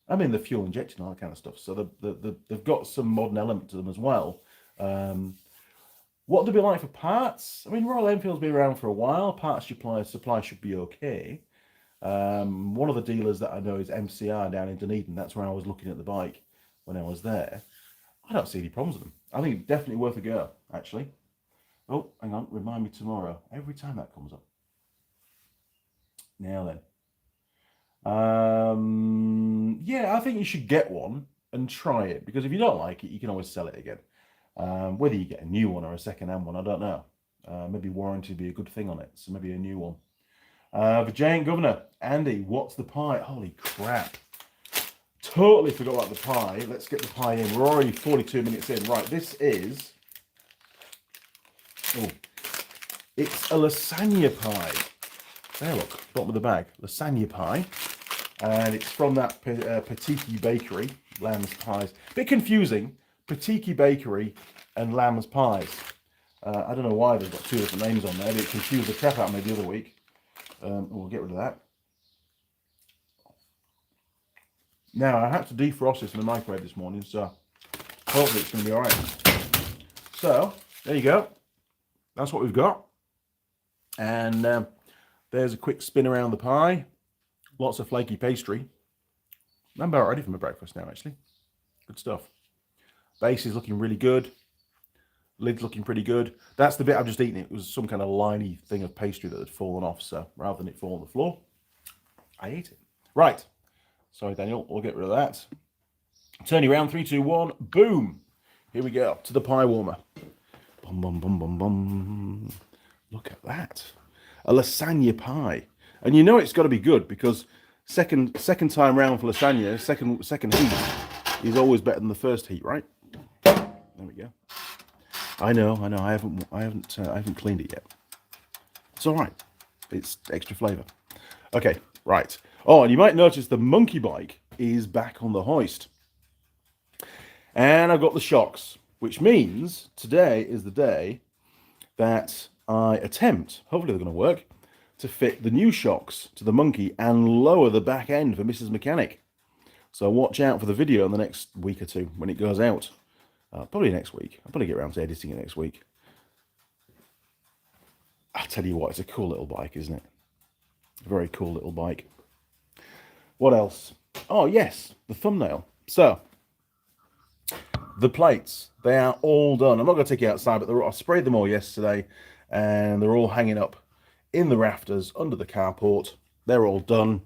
I mean, the fuel injection, all that kind of stuff. So they've got some modern element to them as well. What do they like for parts? I mean, Royal Enfield's been around for a while. Parts supply should be okay. One of the dealers that I know is MCR down in Dunedin. That's where I was looking at the bike when I was there. I don't see any problems with them. I think it's definitely worth a go, actually. Oh, hang on. Remind me tomorrow. Every time that comes up. Now then. Yeah, I think you should get one and try it, because if you don't like it, you can always sell it again. Whether you get a new one or a second-hand one, I don't know. Maybe warranty would be a good thing on it, so maybe a new one. The Giant Governor, Andy, what's the pie? Holy crap. Totally forgot about the pie. Let's get the pie in. We're already 42 minutes in. Right, this is... Oh, it's a lasagna pie. There, look, bottom of the bag. Lasagna pie. And it's from that Patiki Bakery, Lamb's Pies. Bit confusing, Patiki Bakery and Lamb's Pies. I don't know why they've got two different names on there. It confused the crap out of me the other week. We'll get rid of that. Now, I had to defrost this in the microwave this morning, so hopefully it's going to be all right. So, there you go. That's what we've got. And there's a quick spin around the pie. Lots of flaky pastry. I'm about ready for my breakfast now, actually. Good stuff. Base is looking really good. Lid's looking pretty good. That's the bit I've just eaten. It was some kind of liney thing of pastry that had fallen off, so rather than it fall on the floor, I ate it. Right. Sorry, Daniel. We'll get rid of that. Turn you around. 3, 2, 1. Boom. Here we go. To the pie warmer. Bum, bum, bum, bum, bum. Look at that. A lasagna pie. And you know it's got to be good, because second time round for lasagna, second heat is always better than the first heat, right? There we go. I know. I haven't cleaned it yet. It's all right. It's extra flavour. Okay, right. Oh, and you might notice the monkey bike is back on the hoist. And I've got the shocks, which means today is the day that I attempt, hopefully they're going to work, to fit the new shocks to the monkey and lower the back end for Mrs. Mechanic. So watch out for the video in the next week or two when it goes out. Probably next week. I'll probably get around to editing it next week. I'll tell you what, it's a cool little bike, isn't it? A very cool little bike. What else? Oh, yes, the thumbnail. So, the plates, they are all done. I'm not going to take you outside, but I sprayed them all yesterday, and they're all hanging up in the rafters under the carport. They're all done.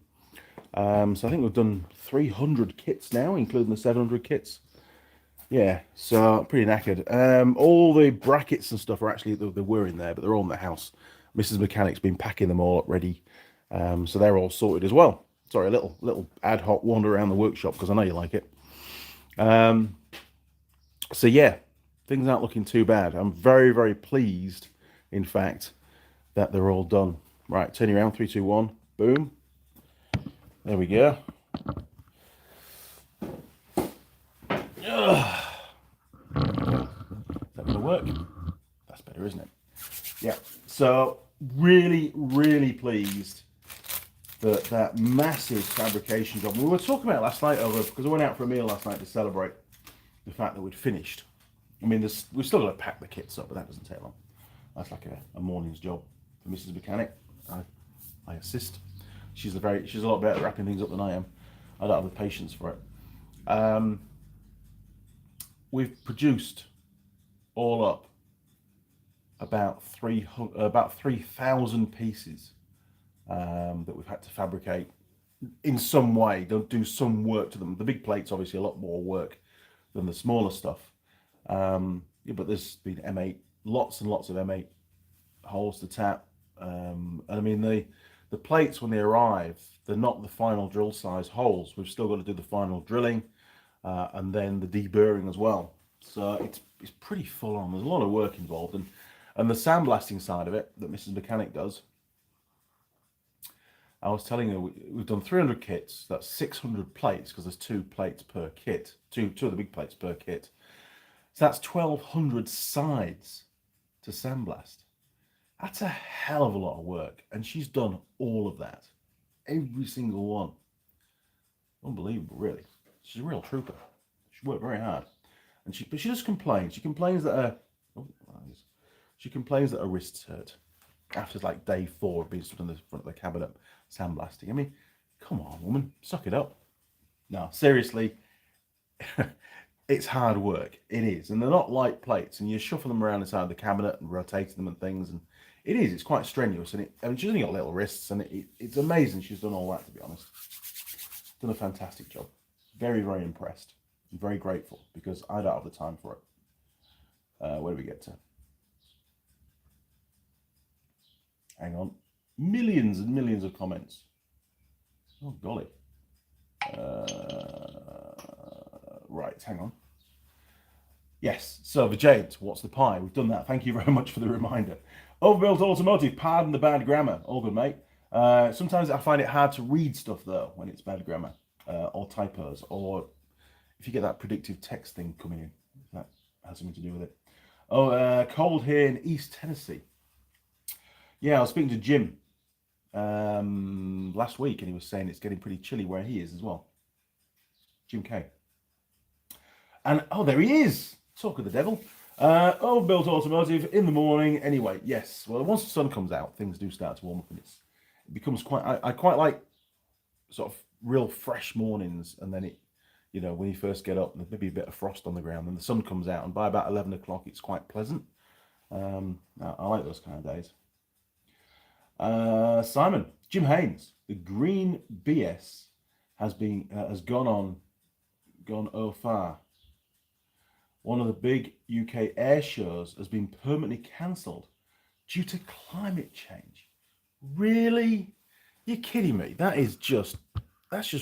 So I think we've done 300 kits now, including the 700 kits. Yeah, so pretty knackered. All the brackets and stuff are actually, they were in there, but they're all in the house. Mrs. Mechanic's been packing them all up ready. So they're all sorted as well. Sorry, a little ad hoc wander around the workshop, because I know you like it. So yeah, things aren't looking too bad. I'm very, very pleased, in fact, that they're all done. Right, turn you around, 3, 2, 1, boom. There we go. Ugh. Is that going to work? That's better, isn't it? Yeah. So really, really pleased that that massive fabrication job. We were talking about it last night over because I went out for a meal last night to celebrate the fact that we'd finished. I mean, we've still got to pack the kits up, but that doesn't take long. That's like a morning's job for Mrs. Mechanic. I assist. She's a lot better at wrapping things up than I am. I don't have the patience for it. We've produced all up about 3,000 pieces that we've had to fabricate in some way. Don't do some work to them. The big plates obviously a lot more work than the smaller stuff. Yeah, but there's been M8, lots and lots of M8 holes to tap. And I mean the plates when they arrive, they're not the final drill size holes. We've still got to do the final drilling and then the deburring as well. So it's pretty full on. There's a lot of work involved, and the sandblasting side of it that Mrs. Mechanic does. I was telling her we've done 300 kits. That's 600 plates because there's 2 plates per kit, two of the big plates per kit. So that's 1,200 sides to sandblast. That's a hell of a lot of work, and she's done all of that, every single one. Unbelievable, really. She's a real trooper. She worked very hard, and but she just complains. She complains that her wrists hurt after like day 4 of being stood in the front of the cabinet sandblasting. I mean, come on, woman, suck it up. No, seriously, it's hard work. It is, and they're not light plates, and you shuffle them around inside the cabinet and rotate them and things, and it's quite strenuous. And I mean, she's only got little wrists, and it's amazing she's done all that. To be honest, done a fantastic job. Very, very impressed. I'm very grateful because I don't have the time for it. Where do we get to? Hang on. Millions and millions of comments. Oh, golly. Right, hang on. Yes, so the Jades, what's the pie? We've done that. Thank you very much for the reminder. Overbuilt Automotive, pardon the bad grammar. All good, mate. Sometimes I find it hard to read stuff, though, when it's bad grammar or typos, or if you get that predictive text thing coming in. That has something to do with it. Oh, cold here in East Tennessee. Yeah, I was speaking to Jim last week, and he was saying it's getting pretty chilly where he is as well. Jim K. And, oh, there he is. Talk of the devil. Overbuilt Automotive in the morning. Anyway, yes. Well, once the sun comes out, things do start to warm up, and it becomes quite... I quite like sort of real fresh mornings, and then when you first get up, there's maybe a bit of frost on the ground, and the sun comes out, and by about 11 o'clock, it's quite pleasant. I like those kind of days. Simon, Jim Haynes, the green BS has gone au far. One of the big UK air shows has been permanently cancelled due to climate change. Really? You're kidding me? That's just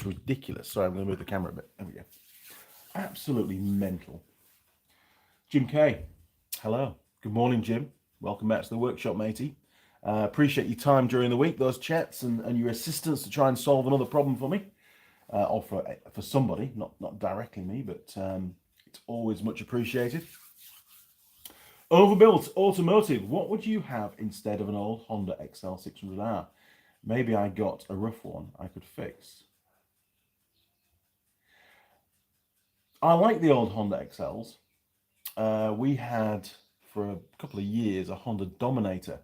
ridiculous. Sorry, I'm going to move the camera a bit. There we go. Absolutely mental. Jim K, hello. Good morning, Jim. Welcome back to the workshop, matey. Appreciate your time during the week, those chats, and your assistance to try and solve another problem for me, or for somebody, not directly me, but it's always much appreciated. Overbuilt Automotive, what would you have instead of an old Honda XL 600R? Maybe I got a rough one I could fix. I like the old Honda XLs. We had, for a couple of years, a Honda Dominator,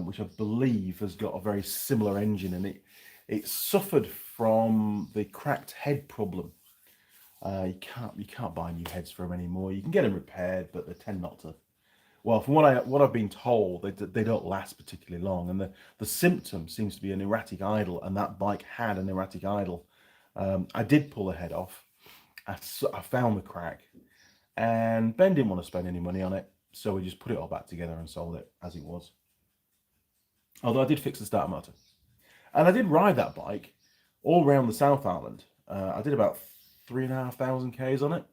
which I believe has got a very similar engine, and it suffered from the cracked head problem. You can't buy new heads for them anymore. You can get them repaired, but they tend not to. Well, from what I've been told, they don't last particularly long, and the symptom seems to be an erratic idle, and that bike had an erratic idle. I did pull the head off. I found the crack, and Ben didn't want to spend any money on it, so we just put it all back together and sold it as it was. Although I did fix the starter motor, and I did ride that bike all around the South Island. I did about 3,500 Ks on it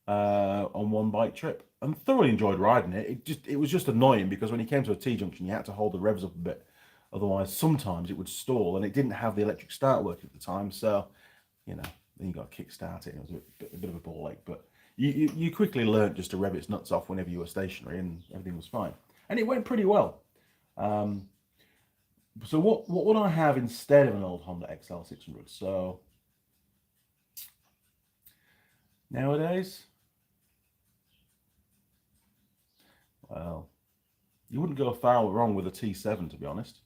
on one bike trip, and thoroughly enjoyed riding it. It was just annoying because when you came to a T-junction, you had to hold the revs up a bit Otherwise, sometimes it would stall, and it didn't have the electric start working at the time. So, then you got to kick-start it. It was a bit of a ball ache, but you quickly learned just to rev its nuts off whenever you were stationary, and everything was fine. And it went pretty well. So what would I have instead of an old Honda XL600? So nowadays, well, you wouldn't go far wrong with a T7, to be honest.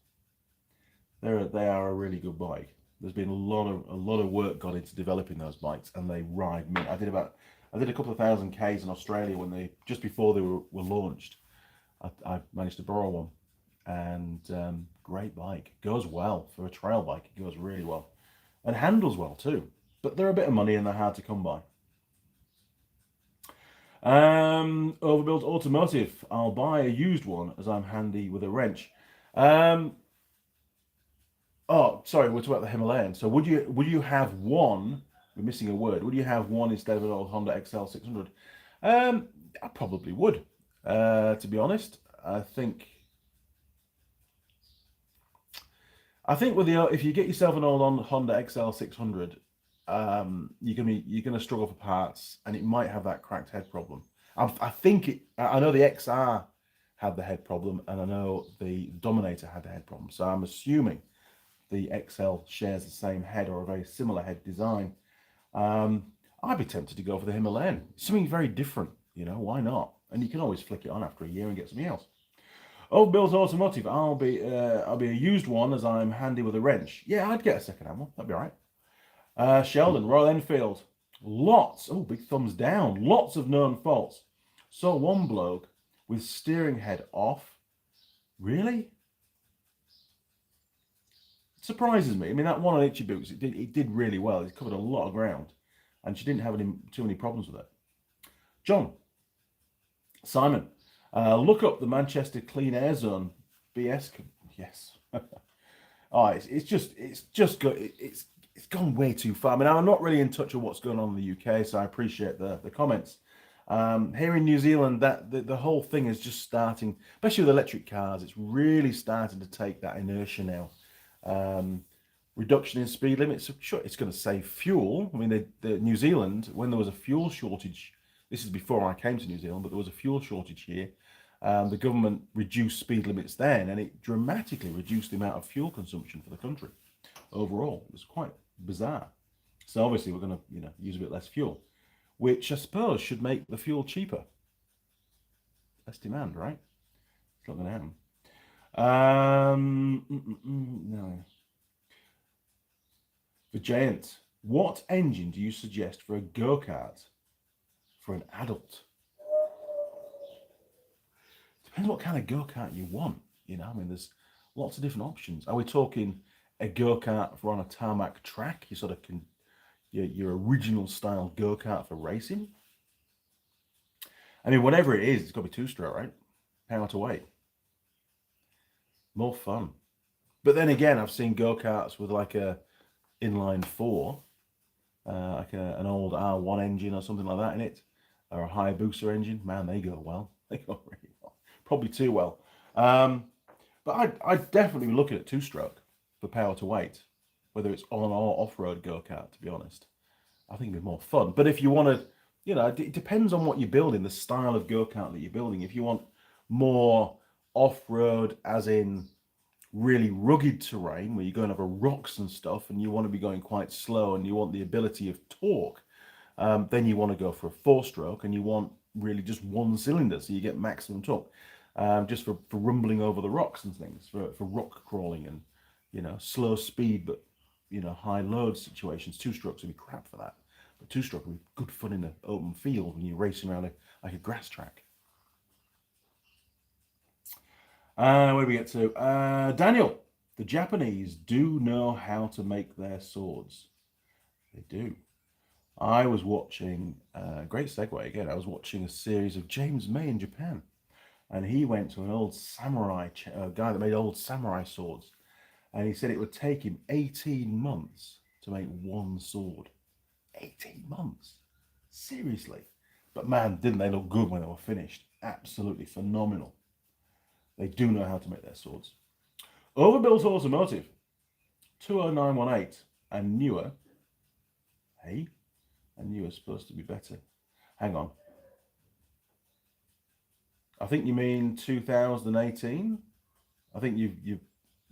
They are a really good bike. There's been a lot of work gone into developing those bikes, and they ride me. I did a couple of thousand Ks in Australia when just before they were launched. I managed to borrow one, and great bike. Goes well for a trail bike. It goes really well, and handles well too. But they're a bit of money and they're hard to come by. Overbuilt automotive. I'll buy a used one as I'm handy with a wrench. Oh, sorry, we're talking about the Himalayan. So would you have one? We're missing a word. Would you have one instead of an old Honda XL600? I probably would. To be honest, I think with if you get yourself an old Honda XL600, you're gonna struggle for parts, and it might have that cracked head problem. I know the XR had the head problem, and I know the Dominator had the head problem. So I'm assuming the XL shares the same head or a very similar head design. I'd be tempted to go for the Himalayan. Something very different, why not? And you can always flick it on after a year and get something else. Overbuilt automotive. I'll be a used one as I'm handy with a wrench. Yeah, I'd get a second-hand one. That'd be all right. Sheldon, Royal Enfield. Big thumbs down. Lots of known faults. Saw one bloke with steering head off. Really? Surprises me. I mean, that one on Itchy Boots, it did really well. It covered a lot of ground, and she didn't have too many problems with it. John, Simon, look up the Manchester Clean Air Zone BS. Yes. It's gone way too far. I mean, I'm not really in touch with what's going on in the UK, so I appreciate the comments. Here in New Zealand, that the whole thing is just starting, especially with electric cars. It's really starting to take that inertia now. Reduction in speed limits. Sure, it's going to save fuel. I mean, the New Zealand, when there was a fuel shortage, this is before I came to New Zealand, but there was a fuel shortage here. The government reduced speed limits then, and it dramatically reduced the amount of fuel consumption for the country overall. It was quite bizarre. So obviously we're going to use a bit less fuel, which I suppose should make the fuel cheaper. Less demand, right? It's not going to happen. No. The Giant. What engine do you suggest for a go-kart for an adult? Depends what kind of go-kart you want. I mean, there's lots of different options. Are we talking a go-kart for on a tarmac track? You sort of can your original style go-kart for racing? I mean, whatever it is, it's got to be two-stroke, right? Power to weight. More fun. But then again, I've seen go-karts with like a inline four, like an old R1 engine or something like that in it, or a Hayabusa engine. Man, they go well. They go really well. Probably too well. But I'd definitely be looking at two-stroke for power to weight, whether it's on or off-road go-kart, to be honest. I think it'd be more fun. But if you want to, it depends on what you're building, the style of go-kart that you're building. If you want more off-road, as in really rugged terrain where you're going over rocks and stuff, and you want to be going quite slow, and you want the ability of torque, then you want to go for a four-stroke, and you want really just one cylinder, so you get maximum torque, just for rumbling over the rocks and things, for rock crawling and slow speed but high load situations. Two-strokes would be crap for that, but two-stroke would be good fun in an open field when you're racing around like a grass track. Where do we get to? Daniel, the Japanese do know how to make their swords. They do. I was watching, great segue again, I was watching a series of James May in Japan. And he went to an old samurai, guy that made old samurai swords. And he said it would take him 18 months to make one sword. 18 months? Seriously? But man, didn't they look good when they were finished. Absolutely phenomenal. They do know how to make their swords. Overbuilt Automotive, 20918, and newer. Hey, and newer supposed to be better. Hang on. I think you mean 2018. I think we've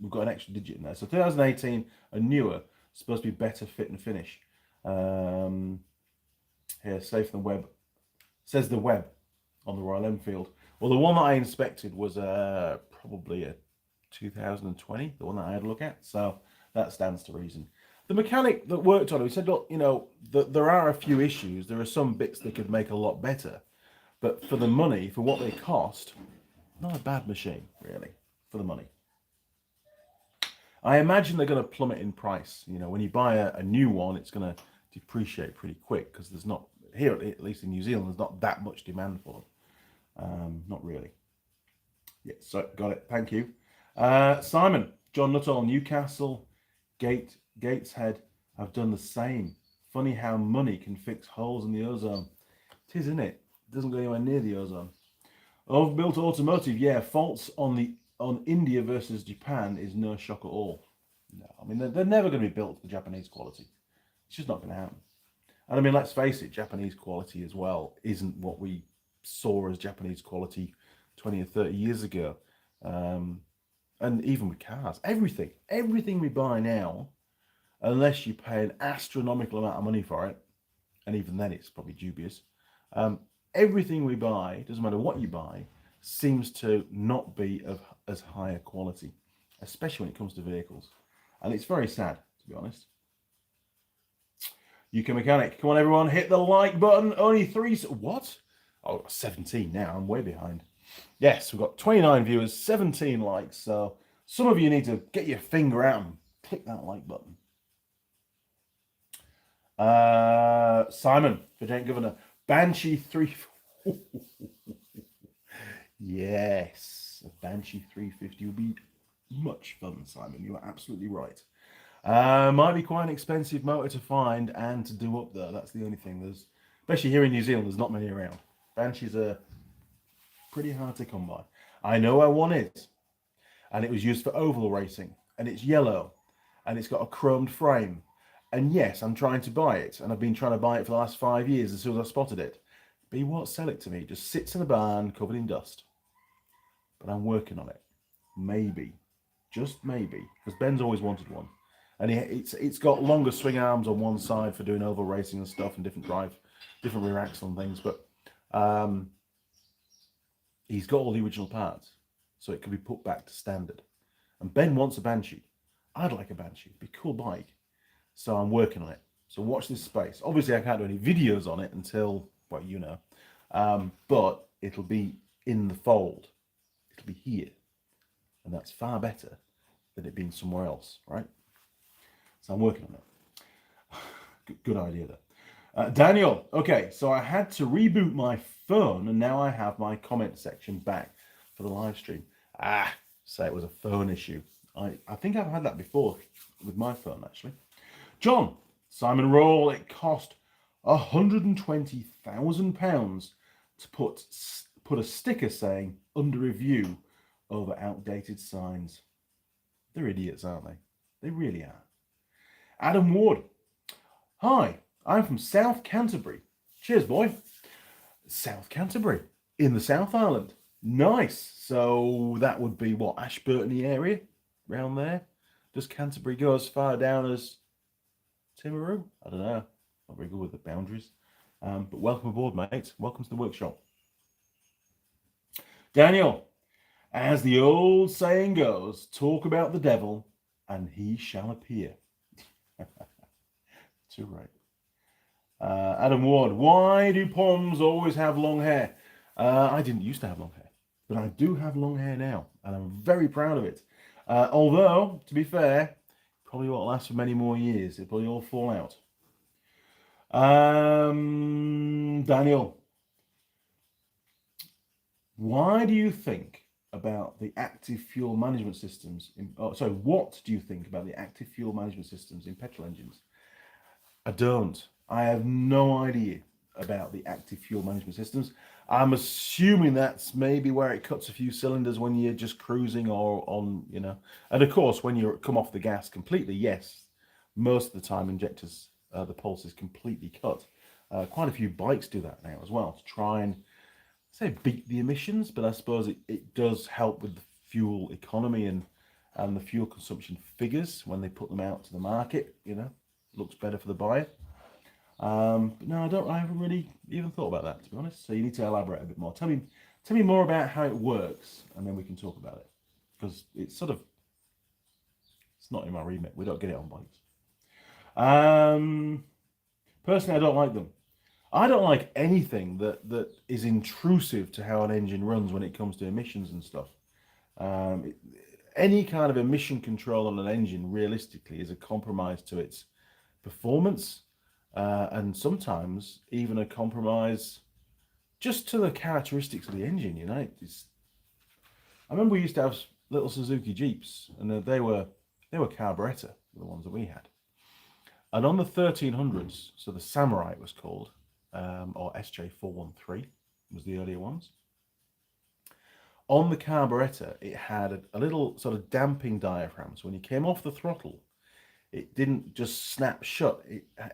got an extra digit in there. So 2018 and newer, supposed to be better fit and finish. Here, safe than web. Says the web on the Royal Enfield. Well, the one that I inspected was probably a 2020, the one that I had a look at. So that stands to reason. The mechanic that worked on it, he said, look, you know, there are a few issues. There are some bits they could make a lot better. But for the money, for what they cost, not a bad machine, really, for the money. I imagine they're going to plummet in price. You know, when you buy a new one, it's going to depreciate pretty quick because there's not, here at least in New Zealand, there's not that much demand for them. Not really. Yeah, so got it. Thank you. Simon, John Nuttall, Newcastle, Gateshead have done the same. Funny how money can fix holes in the ozone. It is, isn't it? It doesn't go anywhere near the ozone. Overbuilt Automotive, yeah, faults on India versus Japan is no shock at all. No, I mean, they're never going to be built to the Japanese quality. It's just not going to happen. And I mean, let's face it, Japanese quality as well isn't what we saw as Japanese quality 20 or 30 years ago. And even with cars, everything we buy now, unless you pay an astronomical amount of money for it, and even then it's probably dubious, everything we buy, doesn't matter what you buy, seems to not be of as high a quality, especially when it comes to vehicles. And it's very sad, to be honest. UK Mechanic, come on everyone, hit the like button. Only 3, what? Oh, 17 now, I'm way behind. Yes, we've got 29 viewers, 17 likes, so some of you need to get your finger out and click that like button. Simon, Virginia Governor, Banshee 3. Yes, a Banshee 350 will be much fun, Simon. You are absolutely right. Might be quite an expensive motor to find and to do up there. That's the only thing. There's, especially here in New Zealand, there's not many around. Banshees are pretty hard to come by. I know where one is, and it was used for oval racing, and it's yellow, and it's got a chromed frame. And yes, I'm trying to buy it, and I've been trying to buy it for the last 5 years as soon as I spotted it. But he won't sell it to me. It just sits in a barn covered in dust. But I'm working on it. Maybe, just maybe, because Ben's always wanted one. And it's got longer swing arms on one side for doing oval racing and stuff, and different rear axle and things. But he's got all the original parts, so it can be put back to standard. And Ben wants a Banshee. I'd like a Banshee. It'd be a cool bike. So I'm working on it. So watch this space. Obviously, I can't do any videos on it until, well, you know. But it'll be in the fold. It'll be here. And that's far better than it being somewhere else, right? So I'm working on it. Good idea there. Daniel, okay, so I had to reboot my phone, and now I have my comment section back for the live stream. So it was a phone issue. I think I've had that before with my phone, actually. John, Simon Roll, it cost £120,000 to put a sticker saying under review over outdated signs. They're idiots, aren't they? They really are. Adam Ward, hi, I'm from South Canterbury. Cheers, boy. South Canterbury, in the South Island. Nice. So that would be what, Ashburton area, around there? Does Canterbury go as far down as Timaru? I don't know. Not very good with the boundaries. But welcome aboard, mate. Welcome to the workshop. Daniel, as the old saying goes, talk about the devil and he shall appear. Too right. Adam Ward, why do Poms always have long hair? I didn't used to have long hair, but I do have long hair now, and I'm very proud of it. Although, to be fair, probably won't last for many more years. It'll probably all fall out. Daniel, why do you think about the active fuel management systems? What do you think about the active fuel management systems in petrol engines? I don't. I have no idea. about the active fuel management systems. I'm assuming that's maybe where it cuts a few cylinders when you're just cruising or on, and of course, when you come off the gas completely, yes, most of the time injectors, the pulse is completely cut. Quite a few bikes do that now as well to try and say beat the emissions, but I suppose it does help with the fuel economy and the fuel consumption figures when they put them out to the market, looks better for the buyer. But no, I haven't really even thought about that, to be honest. So you need to elaborate a bit more. Tell me more about how it works, and then we can talk about it. Because it's not in my remit. We don't get it on bikes. Personally, I don't like them. I don't like anything that is intrusive to how an engine runs when it comes to emissions and stuff. Any kind of emission control on an engine, realistically, is a compromise to its performance, and sometimes even a compromise just to the characteristics of the engine. I remember we used to have little Suzuki Jeeps, and they were carburetor, the ones that we had. And on the 1300s, so the Samurai it was called, or SJ413 was the earlier ones. On the carburetor, it had a little sort of damping diaphragm. So when you came off the throttle, it didn't just snap shut.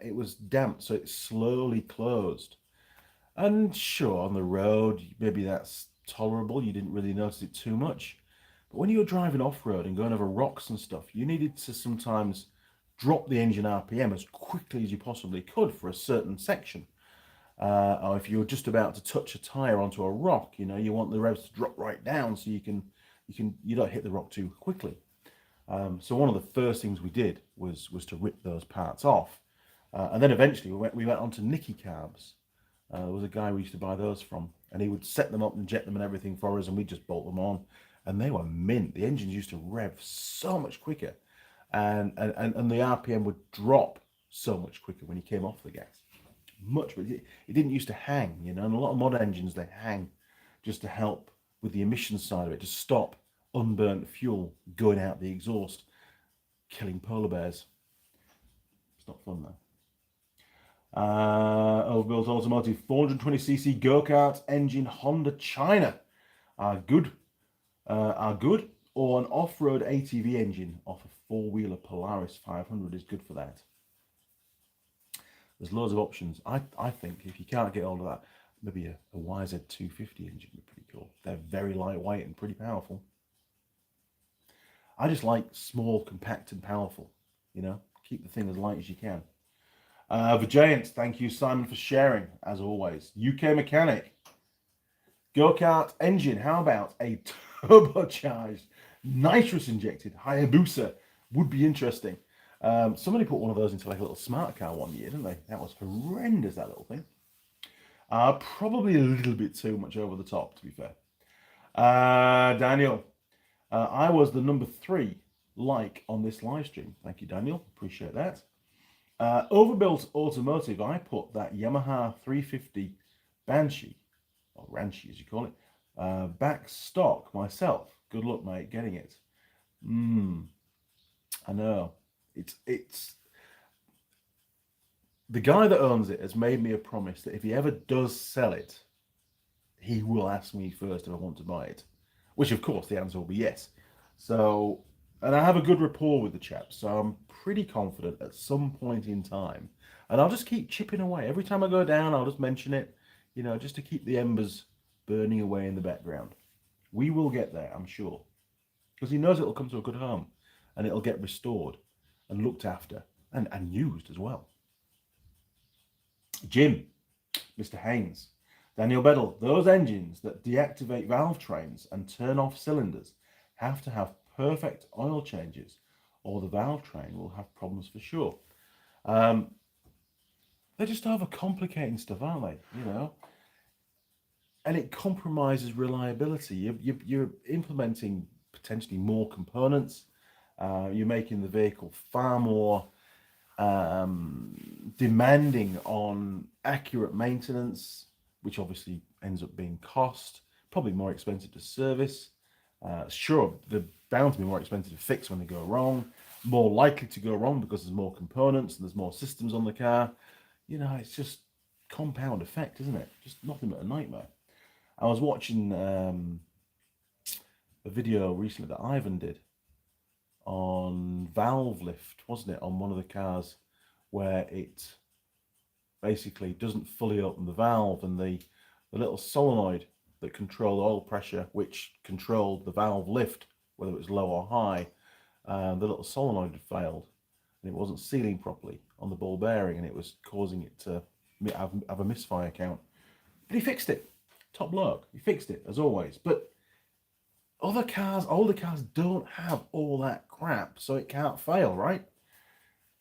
It was damp, so it slowly closed. And sure, on the road, maybe that's tolerable. You didn't really notice it too much. But when you were driving off-road and going over rocks and stuff, you needed to sometimes drop the engine RPM as quickly as you possibly could for a certain section. Or if you were just about to touch a tire onto a rock, you want the revs to drop right down so you don't hit the rock too quickly. So one of the first things we did was to rip those parts off, and then eventually we went on to Nicky carbs. There was a guy we used to buy those from, and he would set them up and jet them and everything for us, and we'd just bolt them on, and they were mint. The engines used to rev so much quicker, and the RPM would drop so much quicker when you came off the gas. But it didn't used to hang, and a lot of mod engines, they hang just to help with the emissions side of it, to stop unburnt fuel going out the exhaust, killing polar bears. It's not fun though. Overbuilt Automotive 420cc go-kart engine Honda China are good, or an off-road ATV engine off a four-wheeler Polaris 500 is good for that. There's loads of options. I think if you can't get hold of that, maybe a YZ250 engine would be pretty cool. They're very lightweight and pretty powerful. I just like small, compact and powerful. Keep the thing as light as you can. The Giants, thank you, Simon, for sharing, as always. UK Mechanic. Go-kart engine, how about a turbocharged, nitrous-injected Hayabusa? Would be interesting. Somebody put one of those into like a little smart car one year, didn't they? That was horrendous, that little thing. Probably a little bit too much over the top, to be fair. Daniel, I was the number 3 like on this live stream. Thank you, Daniel. Appreciate that. Overbuilt Automotive, I put that Yamaha 350 Banshee, or Ranchi as you call it, back stock myself. Good luck, mate, getting it. I know. It's the guy that owns it has made me a promise that if he ever does sell it, he will ask me first if I want to buy it, which of course the answer will be yes. So, and I have a good rapport with the chap, so I'm pretty confident at some point in time, and I'll just keep chipping away. Every time I go down, I'll just mention it, just to keep the embers burning away in the background. We will get there, I'm sure, because he knows it'll come to a good home and it'll get restored and looked after and used as well. Jim, Mr. Haynes, Daniel Beddle, those engines that deactivate valve trains and turn off cylinders have to have perfect oil changes or the valve train will have problems for sure. They're just overcomplicating stuff, aren't they? And it compromises reliability. You're implementing potentially more components. You're making the vehicle far more demanding on accurate maintenance, which obviously ends up being cost, probably more expensive to service. Sure, they're bound to be more expensive to fix when they go wrong, more likely to go wrong because there's more components and there's more systems on the car. It's just compound effect, isn't it? Just nothing but a nightmare. I was watching a video recently that Ivan did on valve lift, wasn't it, on one of the cars, where it basically doesn't fully open the valve, and the little solenoid that controlled oil pressure, which controlled the valve lift, whether it was low or high, the little solenoid had failed, and it wasn't sealing properly on the ball bearing, and it was causing it to have a misfire count. But he fixed it. Top bloke. He fixed it, as always. But older cars don't have all that crap, so it can't fail, right?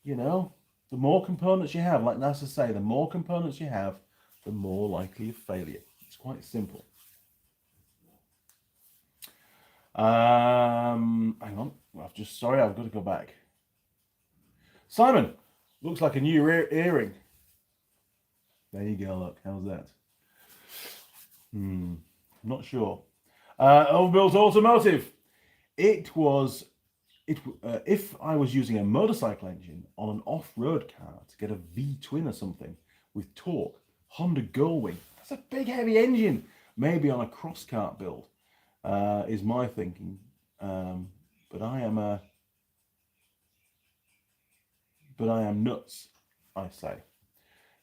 You know, the more components you have, like NASA say, the more components you have, the more likely of failure. It's quite simple. Hang on. I've got to go back. Simon, looks like a new earring. There you go, look. How's that? I'm not sure. Overbuilt Automotive. If I was using a motorcycle engine on an off-road car to get a V-twin or something with torque, Honda Gullwing, that's a big heavy engine. Maybe on a cross-cart build, is my thinking. But I am nuts, I say.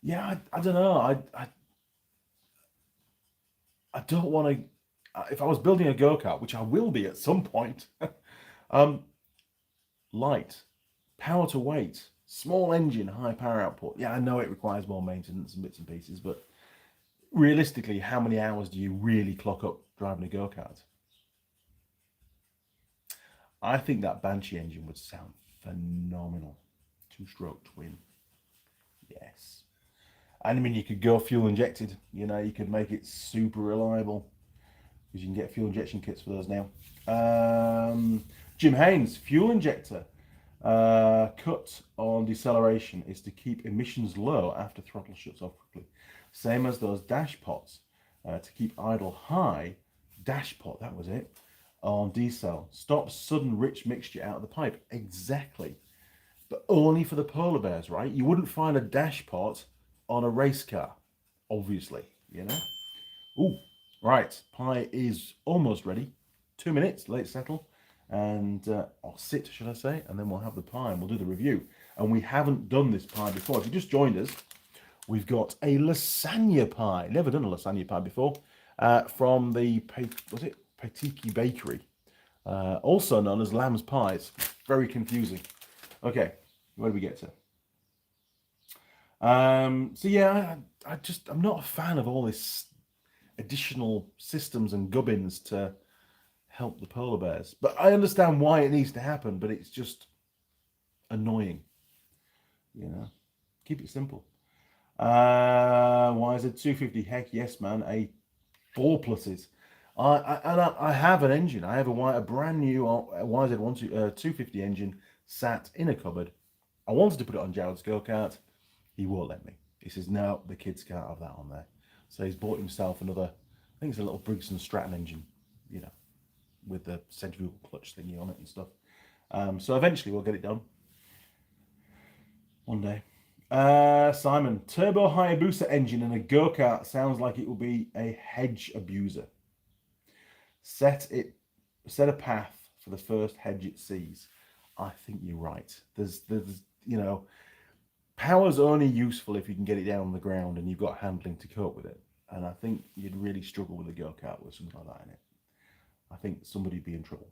Yeah, I don't know. I don't want to. If I was building a go-kart, which I will be at some point, light, power to weight, small engine, high power output. Yeah, I know it requires more maintenance and bits and pieces, but realistically, how many hours do you really clock up driving a go-kart? I think that Banshee engine would sound phenomenal. Two-stroke twin. Yes. And I mean, you could go fuel injected. You know, you could make it super reliable, because you can get fuel injection kits for those now. Jim Haynes, fuel injector cut on deceleration is to keep emissions low after throttle shuts off quickly. Same as those dash pots to keep idle high. Dash pot, that was it, on decel. Stop sudden rich mixture out of the pipe. Exactly. But only for the polar bears, right? You wouldn't find a dash pot on a race car, obviously, you know. Ooh, right, pie is almost ready. 2 minutes, let it settle, and I'll sit, should I say, and then we'll have the pie and we'll do the review. And we haven't done this pie before. If you just joined us, we've got a lasagna pie. Never done a lasagna pie before, from the Patiki Bakery, also known as lamb's pies. Very confusing. Okay, where do we get to? So yeah, I'm not a fan of all this additional systems and gubbins to help the polar bears. But I understand why it needs to happen, but it's just annoying. You know, keep it simple. Why is it 250? Heck yes, man. 4 pluses. I have an engine. I have a brand new YZ 250 engine sat in a cupboard. I wanted to put it on Jared's go-kart. He won't let me. He says, no, the kids can't have that on there. So he's bought himself another, I think it's a little Briggs & Stratton engine, you know, with the centrifugal clutch thingy on it and stuff. So eventually we'll get it done. One day. Simon, turbo Hayabusa engine in a go-kart sounds like it will be a hedge abuser. Set a path for the first hedge it sees. I think you're right. There's you know, power's only useful if you can get it down on the ground and you've got handling to cope with it. And I think you'd really struggle with a go-kart with something like that in it. I think somebody'd be in trouble.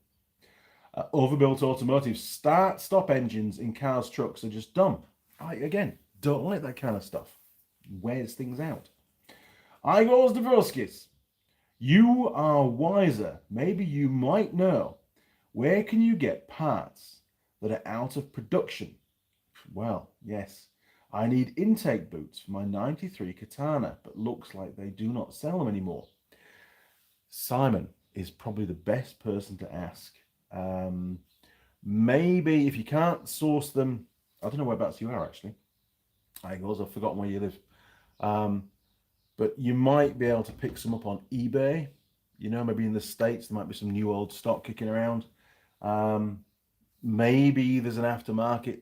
Overbuilt Automotive, start-stop engines in cars, trucks are just dumb. I, again, don't like that kind of stuff. Wears things out. Igor Zdavoskis, you are wiser. Maybe you might know. Where can you get parts that are out of production? Well, yes. I need intake boots for my 93 Katana, but looks like they do not sell them anymore. Simon is probably the best person to ask. Maybe if you can't source them, I don't know whereabouts you are actually. I've forgotten where you live. But you might be able to pick some up on eBay. You know, maybe in the States, there might be some new old stock kicking around. Maybe there's an aftermarket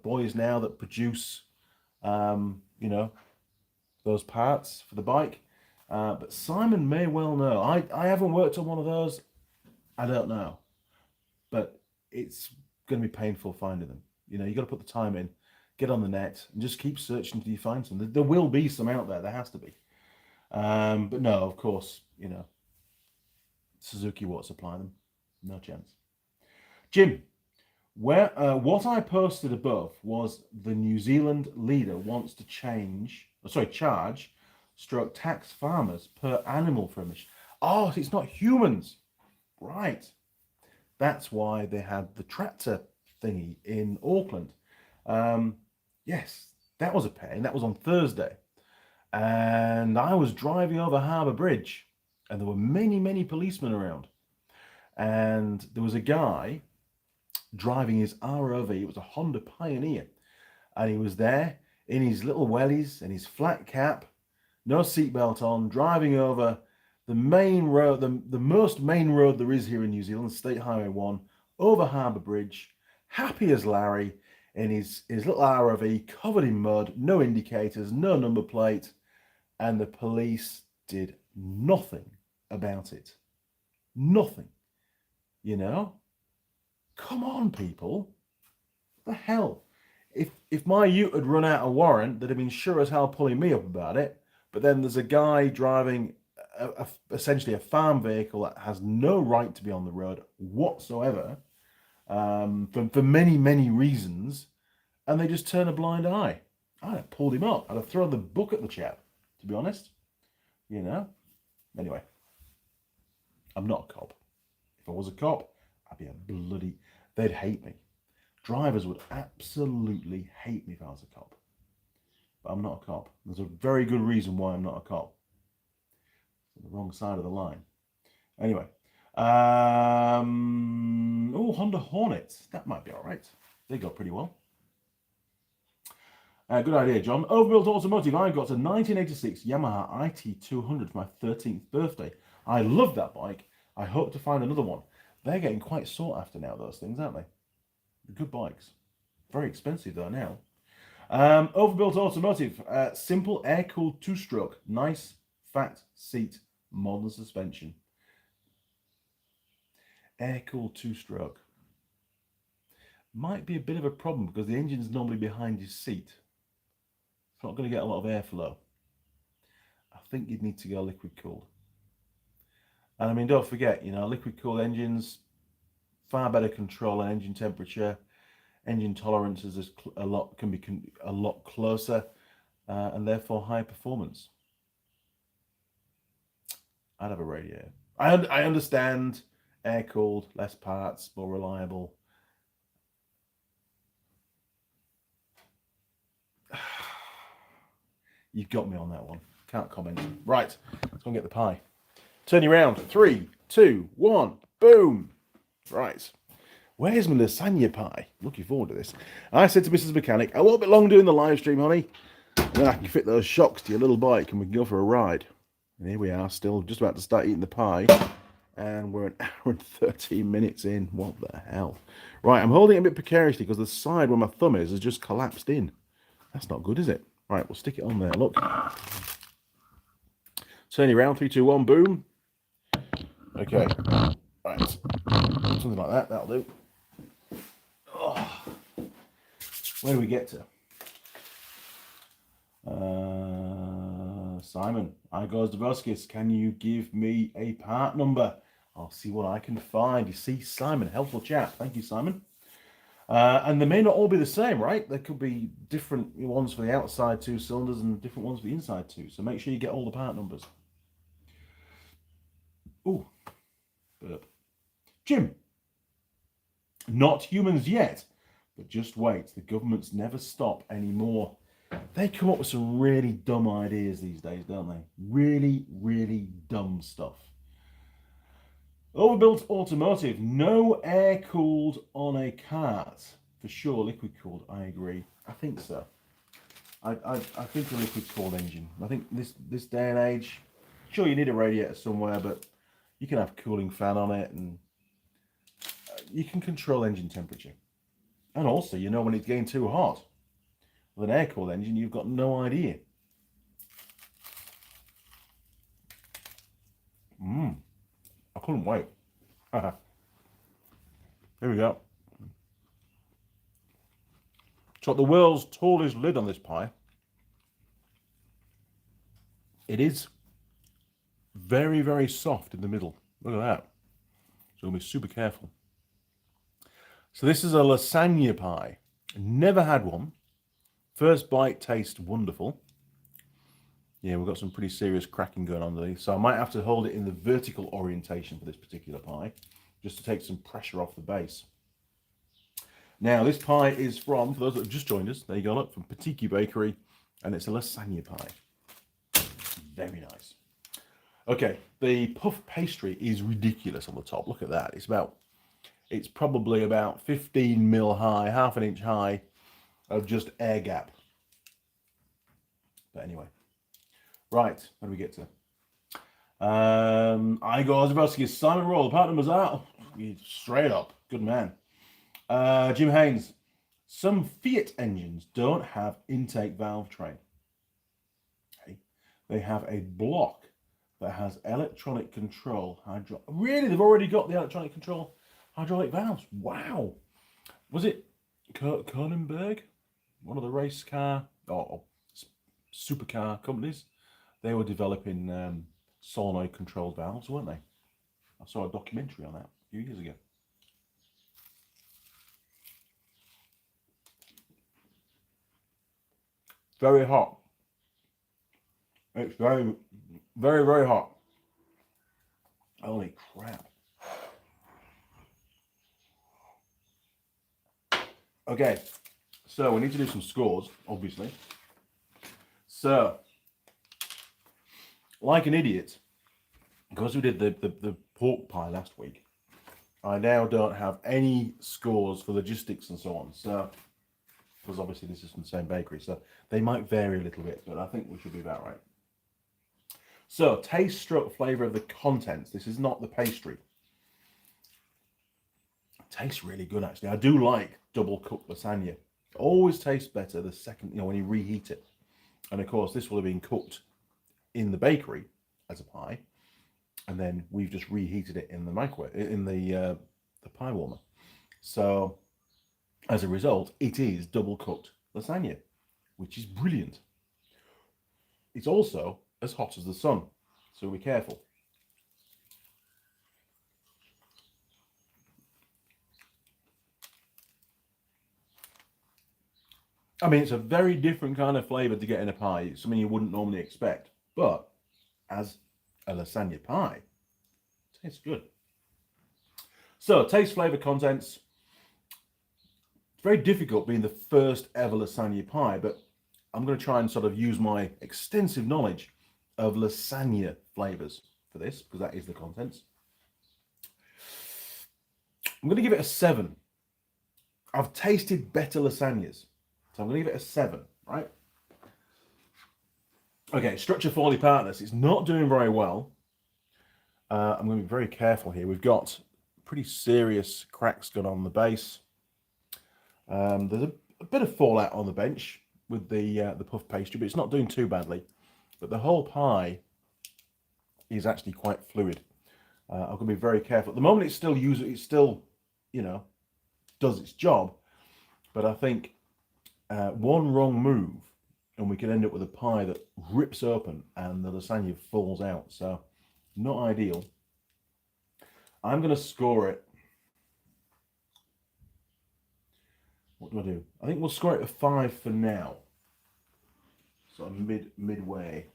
boys now that produce, you know, those parts for the bike. But Simon may well know. I haven't worked on one of those. I don't know. But it's going to be painful finding them. You know, you got to put the time in, get on the net, and just keep searching until you find some. There will be some out there. There has to be. But no, of course, you know, Suzuki won't supply them. No chance. Jim, what I posted above was the New Zealand leader wants to charge stroke tax farmers per animal for emission. Oh, it's not humans. Right. That's why they had the tractor thingy in Auckland. Yes, that was a pain. That was on Thursday. And I was driving over Harbour Bridge, and there were many, many policemen around. And there was a guy driving his ROV. It was a Honda Pioneer. And he was there in his little wellies and his flat cap, no seatbelt on, driving over the main road, the most main road there is here in New Zealand, State Highway 1, over Harbour Bridge, happy as Larry, in his little ROV, covered in mud, no indicators, no number plate, and the police did nothing about it. Nothing. You know? Come on, people. What the hell? If my ute had run out of warrant, they'd have been sure as hell pulling me up about it. But then there's a guy driving essentially a farm vehicle that has no right to be on the road whatsoever, for many, many reasons, and they just turn a blind eye. I'd have pulled him up. I'd have thrown the book at the chap, to be honest. You know? Anyway, I'm not a cop. If I was a cop, I'd be a bloody... They'd hate me. Drivers would absolutely hate me if I was a cop. But I'm not a cop. There's a very good reason why I'm not a cop. It's on the wrong side of the line. Anyway. Oh, Honda Hornets. That might be all right. They go pretty well. Good idea, John. Overbuilt Automotive. I got a 1986 Yamaha IT200 for my 13th birthday. I love that bike. I hope to find another one. They're getting quite sought after now, those things, aren't they? Good bikes. Very expensive, though, now. Overbuilt Automotive. Simple air-cooled two-stroke. Nice, fat seat. Modern suspension. Air-cooled two-stroke. Might be a bit of a problem because the engine's normally behind your seat. It's not going to get a lot of airflow. I think you'd need to go liquid-cooled. And I mean, don't forget, you know, liquid-cooled engines, far better control on engine temperature. Engine tolerances can be a lot closer, and therefore high performance. I'd have a radiator. I understand air-cooled, less parts, more reliable. You've got me on that one. Can't comment. Right, let's go and get the pie. Turn you around. 3, 2, 1. Boom. Right. Where's my lasagna pie? Looking forward to this. I said to Mrs. Mechanic, I won't be long doing the live stream, honey. Then I can fit those shocks to your little bike and we can go for a ride. And here we are, still just about to start eating the pie. And we're an hour and 13 minutes in. What the hell? Right, I'm holding it a bit precariously because the side where my thumb is has just collapsed in. That's not good, is it? Right, we'll stick it on there. Look. Turn you around. 3, 2, 1. Boom. Okay. Right. Something like that. That'll do. Oh. Where do we get to? Simon, I goes Dvoskis. Can you give me a part number? I'll see what I can find. You see, Simon, helpful chap. Thank you, Simon. And they may not all be the same, right? There could be different ones for the outside 2 cylinders and different ones for the inside 2. So make sure you get all the part numbers. Ooh, burp. Jim, not humans yet, but just wait. The governments never stop anymore. They come up with some really dumb ideas these days, don't they? Really, really dumb stuff. Overbuilt Automotive, no air-cooled on a cart. For sure, liquid-cooled, I agree. I think so. I think a liquid-cooled engine. I think this day and age, sure, you need a radiator somewhere, but you can have a cooling fan on it, and you can control engine temperature. And also, you know when it's getting too hot. With an air-cooled engine, you've got no idea. couldn't wait. Here we go. So the world's tallest lid on this pie. It is very, very soft in the middle. Look at that. So we'll be super careful. So this is a lasagna pie. Never had one. First bite tastes wonderful. Yeah, we've got some pretty serious cracking going on there. So I might have to hold it in the vertical orientation for this particular pie, just to take some pressure off the base. Now, this pie is from, for those that have just joined us, there you go, look, from Patiki Bakery, and it's a lasagna pie. Very nice. Okay, the puff pastry is ridiculous on the top. Look at that. It's probably about 15 mil high, half an inch high of just air gap. But anyway, right, what do we get to? Igor Zabowski, Simon Roll, partner was out. Straight up, good man. Jim Haynes, some Fiat engines don't have intake valve tray. Okay. They have a block that has electronic control. Really, they've already got the electronic control hydraulic valves. Wow. Was it Kronenberg, one of the race car or supercar companies? They were developing solenoid controlled valves, weren't they? I saw a documentary on that a few years ago. Very hot. It's very, very, very hot. Holy crap. Okay, so we need to do some scores, obviously. So, like an idiot, because we did the pork pie last week, I now don't have any scores for logistics and so on. So, because obviously this is from the same bakery, so they might vary a little bit, but I think we should be about right. So, taste, stroke, flavour of the contents. This is not the pastry. It tastes really good, actually. I do like double cooked lasagna. It always tastes better the second, when you reheat it. And of course, this will have been cooked in the bakery as a pie, and then we've just reheated it in the microwave, in the pie warmer. So, as a result, it is double cooked lasagna, which is brilliant. It's also as hot as the sun, so be careful. I mean, it's a very different kind of flavour to get in a pie. It's something you wouldn't normally expect, but as a lasagna pie, it tastes good. So, taste, flavour, contents. It's very difficult being the first ever lasagna pie, but I'm going to try and sort of use my extensive knowledge of lasagna flavours for this, because that is the contents. I'm going to give it a 7. I've tasted better lasagnas, so I'm going to give it a 7, right? Okay, structure falling apart. It's not doing very well. I'm going to be very careful here. We've got pretty serious cracks going on the base. There's a bit of fallout on the bench with the puff pastry, but it's not doing too badly. But the whole pie is actually quite fluid. I'm going to be very careful. At the moment, it's still, does its job. But I think one wrong move, and we can end up with a pie that rips open and the lasagna falls out. So, not ideal. I'm going to score it. What do I do? I think we'll score it a 5 for now. Sort of midway.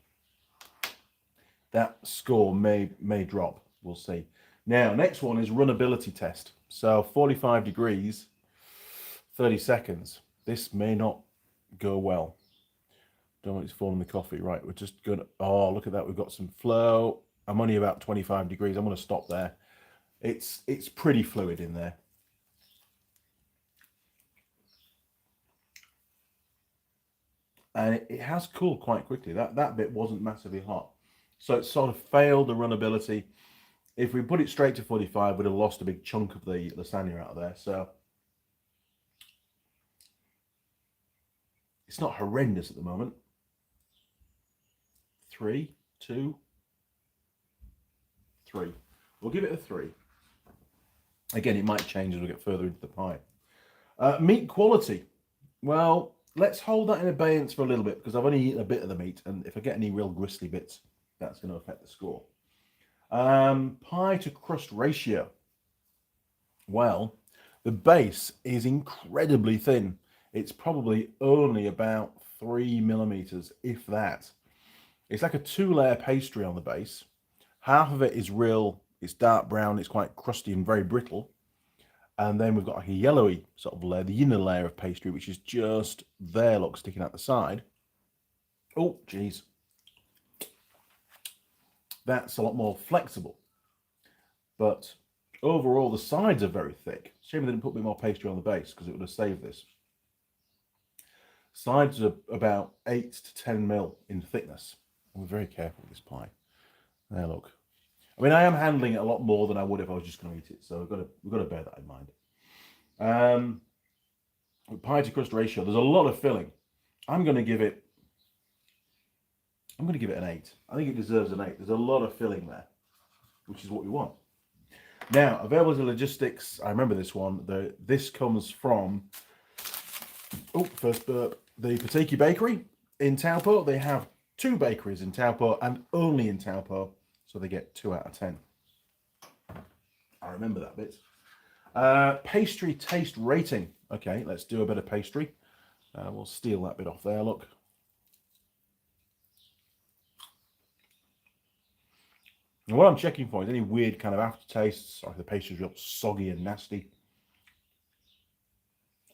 That score may drop. We'll see. Now, next one is runnability test. So 45 degrees, 30 seconds. This may not go well. Don't want it to fall in the coffee. Right, we're just going to... Oh, look at that. We've got some flow. I'm only about 25 degrees. I'm going to stop there. It's pretty fluid in there. And it has cooled quite quickly. That bit wasn't massively hot. So it sort of failed the runnability. If we put it straight to 45, we'd have lost a big chunk of the lasagna out of there. So it's not horrendous at the moment. 3, 2, 3. We'll give it a 3. Again, it might change as we get further into the pie. Meat quality. Well, let's hold that in abeyance for a little bit because I've only eaten a bit of the meat, and if I get any real gristly bits, that's going to affect the score. Pie to crust ratio. Well, the base is incredibly thin. It's probably only about 3 millimeters, if that. It's like a 2-layer pastry on the base. Half of it is real, it's dark brown, it's quite crusty and very brittle. And then we've got like a yellowy sort of layer, the inner layer of pastry, which is just there, look, sticking out the side. Oh, geez. That's a lot more flexible. But overall, the sides are very thick. Shame they didn't put a bit more pastry on the base because it would have saved this. Sides are about 8 to 10 mil in thickness. We're very careful with this pie. There, look. I mean, I am handling it a lot more than I would if I was just going to eat it, so we've got to bear that in mind. Pie to crust ratio. There's a lot of filling. I'm going to give it an 8. I think it deserves an 8. There's a lot of filling there, which is what we want. Now, availability logistics. I remember this one. This comes from first burp. The Pateki Bakery in Taupo. They have 2 bakeries in Taupo and only in Taupo, so they get 2 out of 10. I remember that bit. Pastry taste rating. Okay, let's do a bit of pastry. We'll steal that bit off there, look. And what I'm checking for is any weird kind of aftertastes, like the pastry's real soggy and nasty.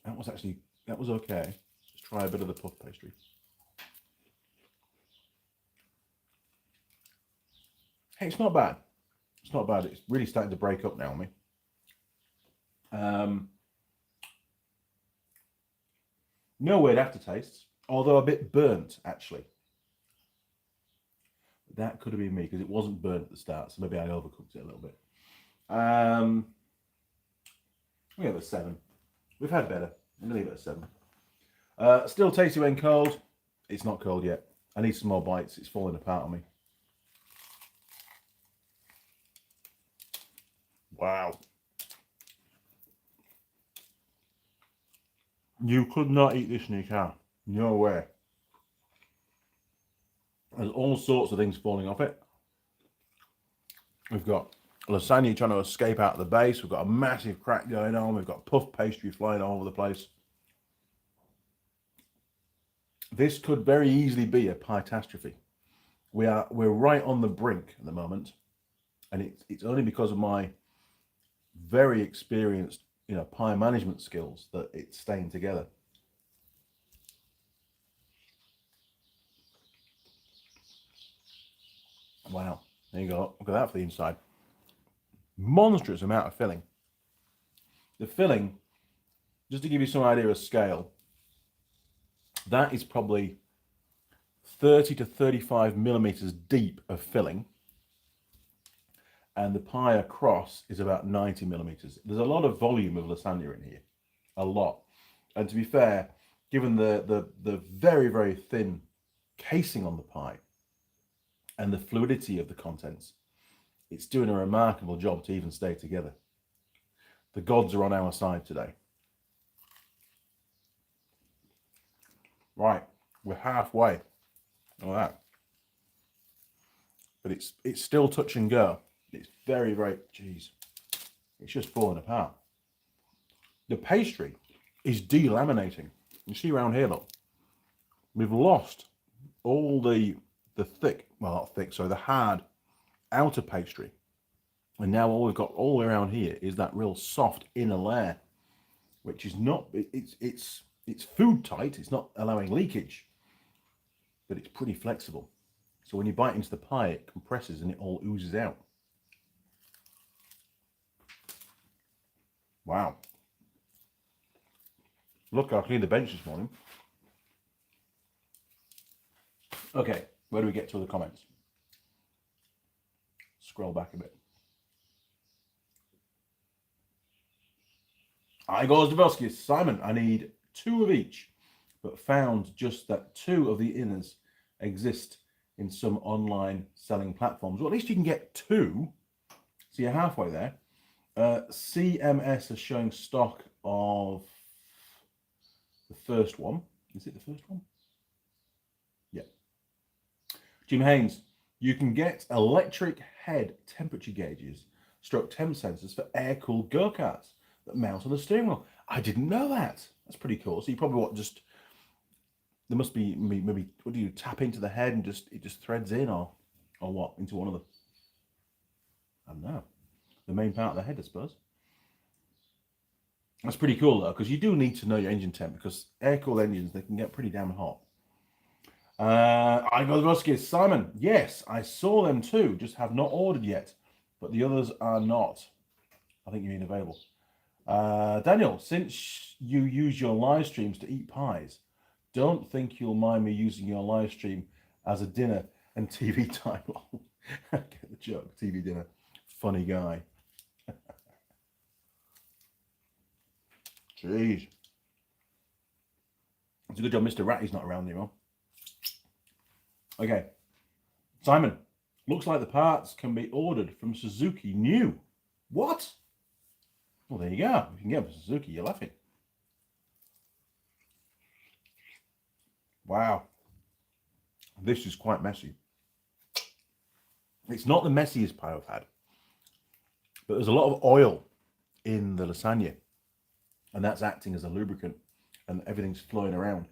That was okay. Let's try a bit of the puff pastry. Hey, it's not bad. It's not bad. It's really starting to break up now on me. No weird aftertastes, although a bit burnt, actually. That could have been me because it wasn't burnt at the start, so maybe I overcooked it a little bit. We have a 7. We've had better. I'm going to leave it a 7. Still tasty when cold. It's not cold yet. I need some more bites. It's falling apart on me. Wow. You could not eat this in your car. No way. There's all sorts of things falling off it. We've got lasagna trying to escape out of the base. We've got a massive crack going on. We've got puff pastry flying all over the place. This could very easily be a pie-tastrophe. We're right on the brink at the moment, and it's only because of my very experienced, pie management skills that it's staying together. Wow, there you go. Look at that for the inside. Monstrous amount of filling. The filling, just to give you some idea of scale, that is probably 30 to 35 millimeters deep of filling. And the pie across is about 90 millimeters. There's a lot of volume of lasagna in here. A lot. And to be fair, given the very, very thin casing on the pie and the fluidity of the contents, it's doing a remarkable job to even stay together. The gods are on our side today. Right, we're halfway. All that. But it's still touch and go. It's very, very, geez, it's just falling apart. The pastry is delaminating. You see around here, look, we've lost all the thick, well, not thick, so the hard outer pastry. And now all we've got all the way around here is that real soft inner layer, which is not, it's food tight, it's not allowing leakage, but it's pretty flexible. So when you bite into the pie, it compresses and it all oozes out. Wow. Look, I cleaned the bench this morning. Okay, where do we get to the comments? Scroll back a bit. Igor Zdebowski, Simon, I need 2 of each, but found just that 2 of the inners exist in some online selling platforms. Well, at least you can get 2 So you're halfway there. CMS is showing stock of the first one. Is it the first one? Yeah. Jim Haynes, you can get electric head temperature gauges, stroke temp sensors for air-cooled go-karts that mount on the steering wheel. I didn't know that. That's pretty cool. So you probably there must be maybe what do you tap into the head and it just threads in or what into one of the, I don't know, the main part of the head, I suppose. That's pretty cool though, because you do need to know your engine temp, because air-cooled engines, they can get pretty damn hot. I got Roskis. Simon, yes, I saw them too, just have not ordered yet, but the others are not. I think you mean available. Daniel, since you use your live streams to eat pies, don't think you'll mind me using your live stream as a dinner and TV time. Get the joke, TV dinner. Funny guy. Jeez. It's a good job Mr. Ratty's not around anymore. Okay. Simon, looks like the parts can be ordered from Suzuki new. What? Well, there you go. If you can get them from Suzuki, you're laughing. Wow. This is quite messy. It's not the messiest pie I've had, but there's a lot of oil in the lasagna, and that's acting as a lubricant, and everything's flowing around.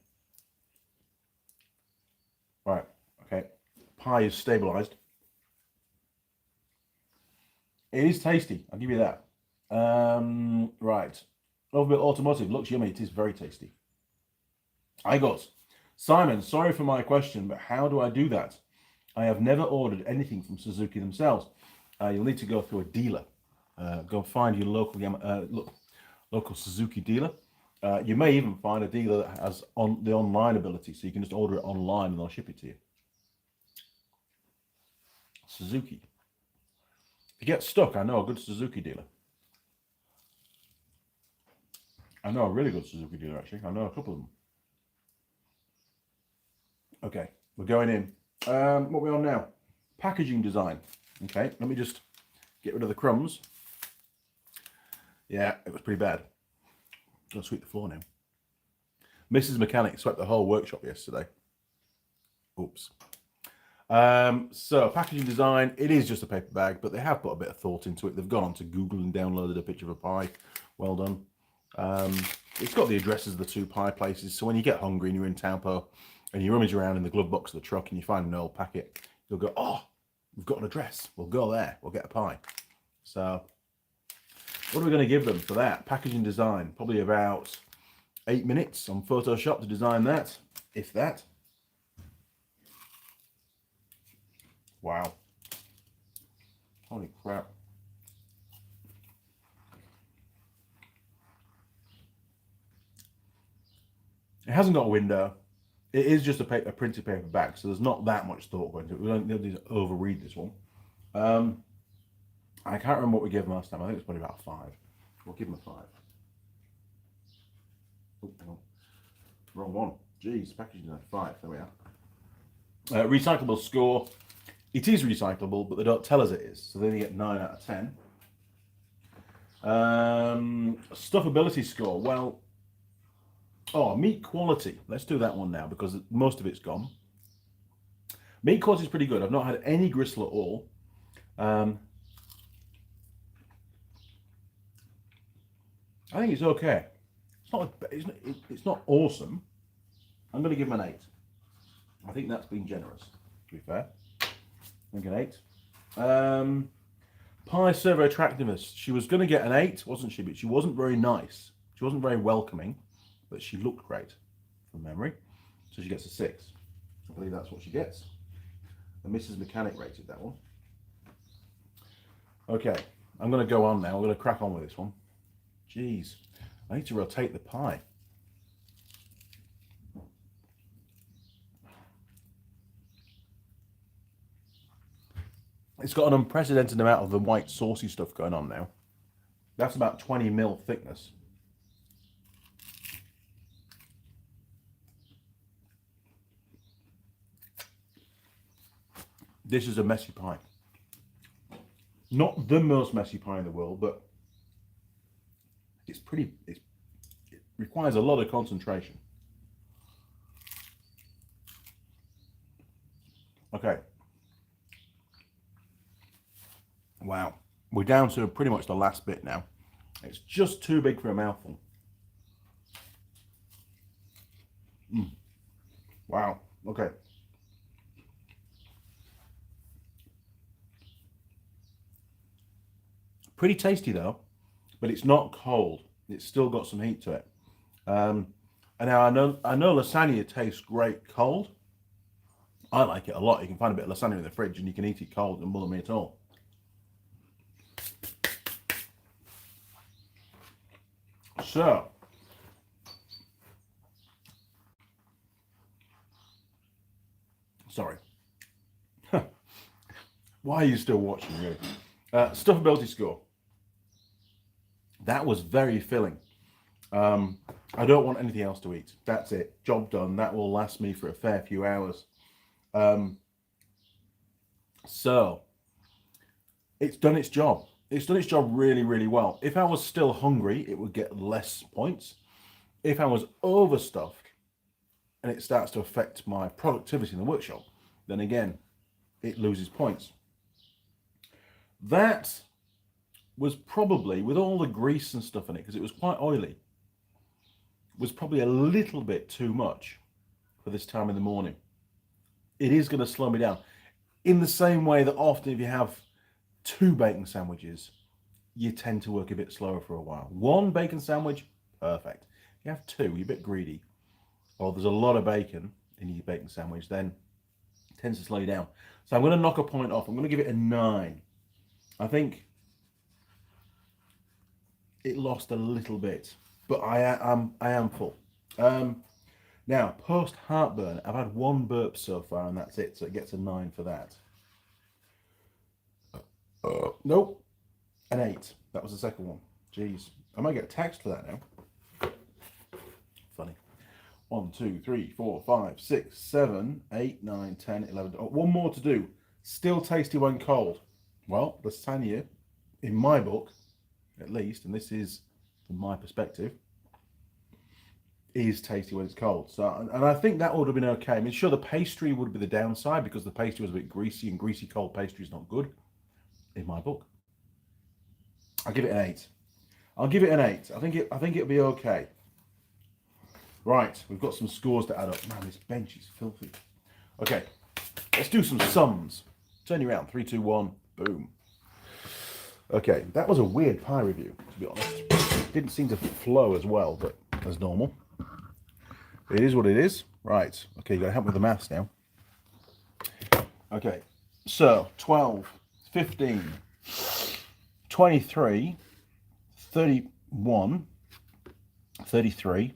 Right, okay. Pie is stabilized. It is tasty, I'll give you that. Right. Overbuilt Automotive, looks yummy. It is very tasty. I got Simon, sorry for my question, but how do I do that? I have never ordered anything from Suzuki themselves. You'll need to go through a dealer. Go find your local Suzuki dealer. You may even find a dealer that has the online ability, so you can just order it online and they'll ship it to you. Suzuki. If you get stuck, I know a good Suzuki dealer. I know a really good Suzuki dealer, actually. I know a couple of them. Okay, we're going in. What are we on now? Packaging design. Okay, let me just get rid of the crumbs. Yeah, it was pretty bad. Gotta sweep the floor now. Mrs. Mechanic swept the whole workshop yesterday. Oops. So packaging design, it is just a paper bag, but they have put a bit of thought into it. They've gone onto Google and downloaded a picture of a pie. Well done. It's got the addresses of the two pie places, so when you get hungry and you're in Taupo and you rummage around in the glove box of the truck and you find an old packet, you'll go, oh, we've got an address. We'll go there. We'll get a pie. So what are we going to give them for that? Packaging design, probably about 8 minutes on Photoshop to design that, if that. Wow. Holy crap. It hasn't got a window. It is just a printed paper bag, so there's not that much thought going into it. We don't need to overread this one. I can't remember what we gave them last time. I think it's probably about 5. We'll give them a 5. Oh, hang on. Wrong one. Jeez, packaging at 5. There we are. Recyclable score. It is recyclable, but they don't tell us it is. So then you get 9 out of 10. Stuffability score. Well, meat quality. Let's do that one now because most of it's gone. Meat quality is pretty good. I've not had any gristle at all. I think it's okay. It's not awesome. I'm going to give him an 8. I think that's being generous, to be fair. I think an 8. Pie servo attractiveness. She was going to get an 8, wasn't she? But she wasn't very nice. She wasn't very welcoming, but she looked great from memory. So she gets a 6. I believe that's what she gets. And Mrs. Mechanic rated that one. Okay, I'm going to go on now. I'm going to crack on with this one. Jeez, I need to rotate the pie. It's got an unprecedented amount of the white saucy stuff going on now. That's about 20 mil thickness. This is a messy pie. Not the most messy pie in the world, but it's pretty, it requires a lot of concentration. Okay. Wow. We're down to pretty much the last bit now. It's just too big for a mouthful. Wow. Okay. Pretty tasty though, but it's not cold. It's still got some heat to it. And now I know lasagna tastes great cold. I like it a lot. You can find a bit of lasagna in the fridge and you can eat it cold. It doesn't bother me at all. So, sorry. Why are you still watching, really? Stuffability score. That was very filling. I don't want anything else to eat. That's it. Job done. That will last me for a fair few hours. So, it's done its job. It's done its job really, really well. If I was still hungry, it would get less points. If I was overstuffed and it starts to affect my productivity in the workshop, then again, it loses points. That was probably, with all the grease and stuff in it, because it was quite oily, was probably a little bit too much for this time in the morning. It is going to slow me down. In the same way that often if you have 2 bacon sandwiches, you tend to work a bit slower for a while. 1 bacon sandwich, perfect. If you have 2, you're a bit greedy, or there's a lot of bacon in your bacon sandwich, then it tends to slow you down. So I'm going to knock a point off. I'm going to give it a 9. I think it lost a little bit, but I am full. Now, post heartburn, I've had 1 burp so far, and that's it. So it gets a 9 for that. Nope, an 8. That was the second one. Jeez, I might get taxed for that now. Funny. 1, 2, 3, 4, 5, 6, 7, 8, 9, 10, 11. Oh, 1 more to do. Still tasty when cold. Well, lasagna, in my book, at least, and this is from my perspective, is tasty when it's cold. So, and I think that would have been okay. I mean, sure, the pastry would be the downside because the pastry was a bit greasy, and greasy cold pastry is not good in my book. I'll give it an 8. I'll give it an 8. I think it'll be okay. Right, we've got some scores to add up. Man, this bench is filthy. Okay, let's do some sums. Turn you around. 3, 2, 1. Boom. Okay, that was a weird pie review, to be honest. Didn't seem to flow as well, but as normal. It is what it is. Right, okay, you gotta help me with the maths now. Okay, so 12, 15, 23, 31, 33,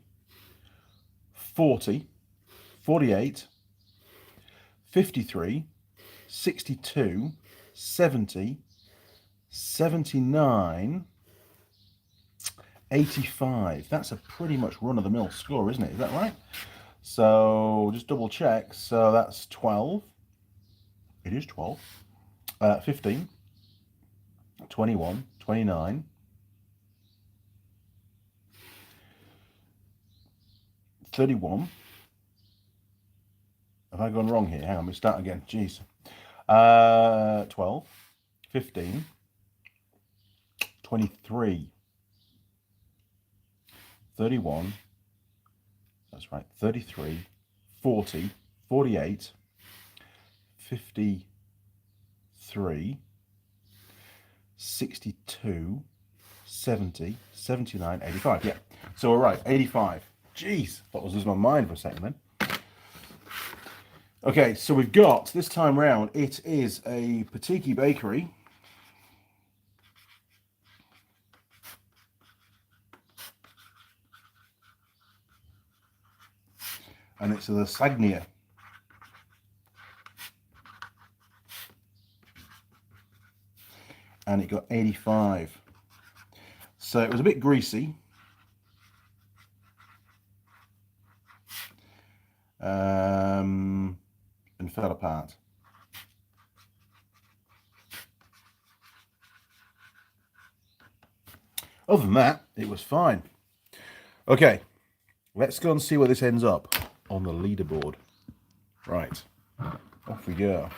40, 48, 53, 62, 70, 79, 85. That's a pretty much run-of-the-mill score, isn't it? Is that right? So just double check. So that's 12. It is 12. 15, 21, 29, 31. Have I gone wrong here? Hang on, let me start again. Jeez. 12, 15, 23, 31, that's right, 33, 40, 48, 53, 62, 70, 79, 85. Yeah, so we're right, 85. Jeez, thought I was losing my mind for a second then. Okay, so we've got, this time round, it is a Patiki bakery. And it's a Lasagna. And it got 85. So it was a bit greasy. And fell apart. Other than that, it was fine. Okay, let's go and see where this ends up on the leaderboard. Right, off we go.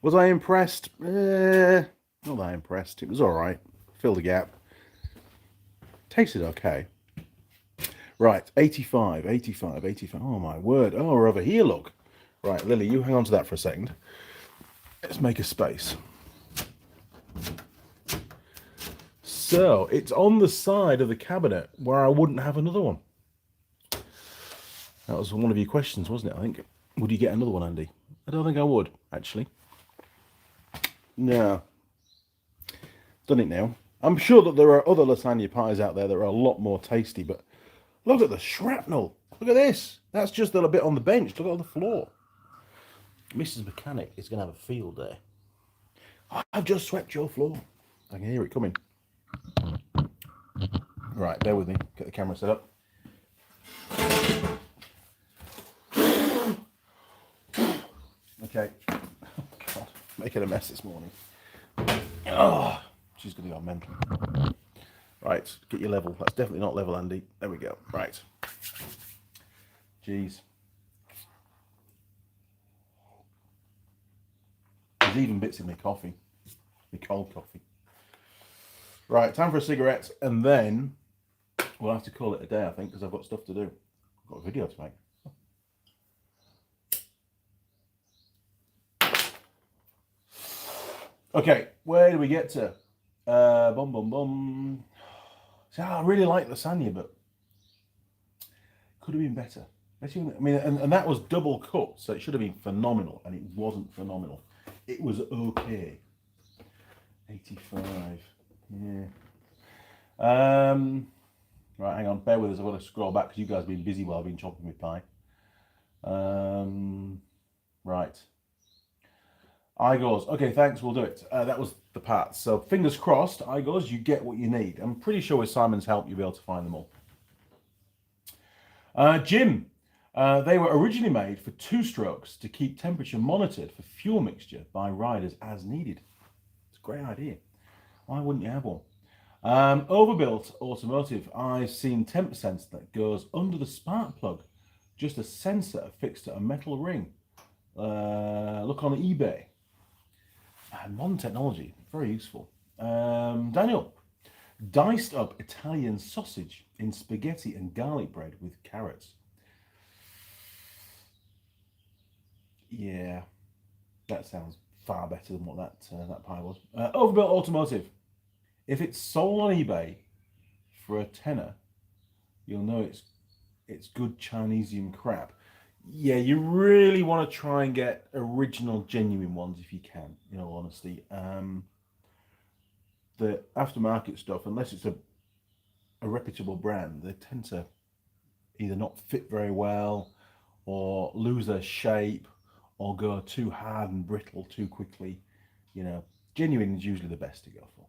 Was I impressed? Not that impressed. It was all right. Filled the gap. Tasted okay. Right, 85, 85, 85. Oh, my word. Oh, we're over here, look. Right, Lily, you hang on to that for a second. Let's make a space. So, it's on the side of the cabinet where I wouldn't have another one. That was one of your questions, wasn't it, I think? Would you get another one, Andy? I don't think I would, actually. No. Done it now. I'm sure that there are other lasagna pies out there that are a lot more tasty, but look at the shrapnel. Look at this. That's just a little bit on the bench. Look at on the floor. Mrs. Mechanic is going to have a field day. I've just swept your floor. I can hear it coming. Right, bear with me. Get the camera set up. Okay. Oh, God. Making a mess this morning. Oh, she's going to go mental. Right, get your level. That's definitely not level, Andy. There we go. Right. Jeez. There's even bits in my coffee. My cold coffee. Right, time for a cigarette, and then we'll have to call it a day, I think, because I've got stuff to do. I've got a video to make. Okay, where do we get to? Bum, bum, bum. See, I really like lasagna, but could have been better. I mean, and that was double cooked, so it should have been phenomenal, and it wasn't phenomenal. It was okay. 85. Yeah. Right, hang on. Bear with us. I've got to scroll back because you guys have been busy while I've been chopping my pie. Right. Igors. Okay, thanks. We'll do it. That was the parts. So fingers crossed, Igors, you get what you need. I'm pretty sure with Simon's help, you'll be able to find them all. Jim. They were originally made for 2 strokes to keep temperature monitored for fuel mixture by riders as needed. It's a great idea. Why wouldn't you have one? Overbuilt automotive. I've seen temp sensor that goes under the spark plug. Just a sensor affixed to a metal ring. Look on eBay. Modern technology, very useful. Daniel, diced up Italian sausage in spaghetti and garlic bread with carrots. Yeah, that sounds far better than what that pie was. Overbuilt automotive. If it's sold on eBay for a tenner, you'll know it's good Chinesian crap. Yeah, you really want to try and get original, genuine ones if you can, in all honesty. The aftermarket stuff, unless it's a reputable brand, they tend to either not fit very well or lose their shape or go too hard and brittle too quickly. You know, genuine is usually the best to go for.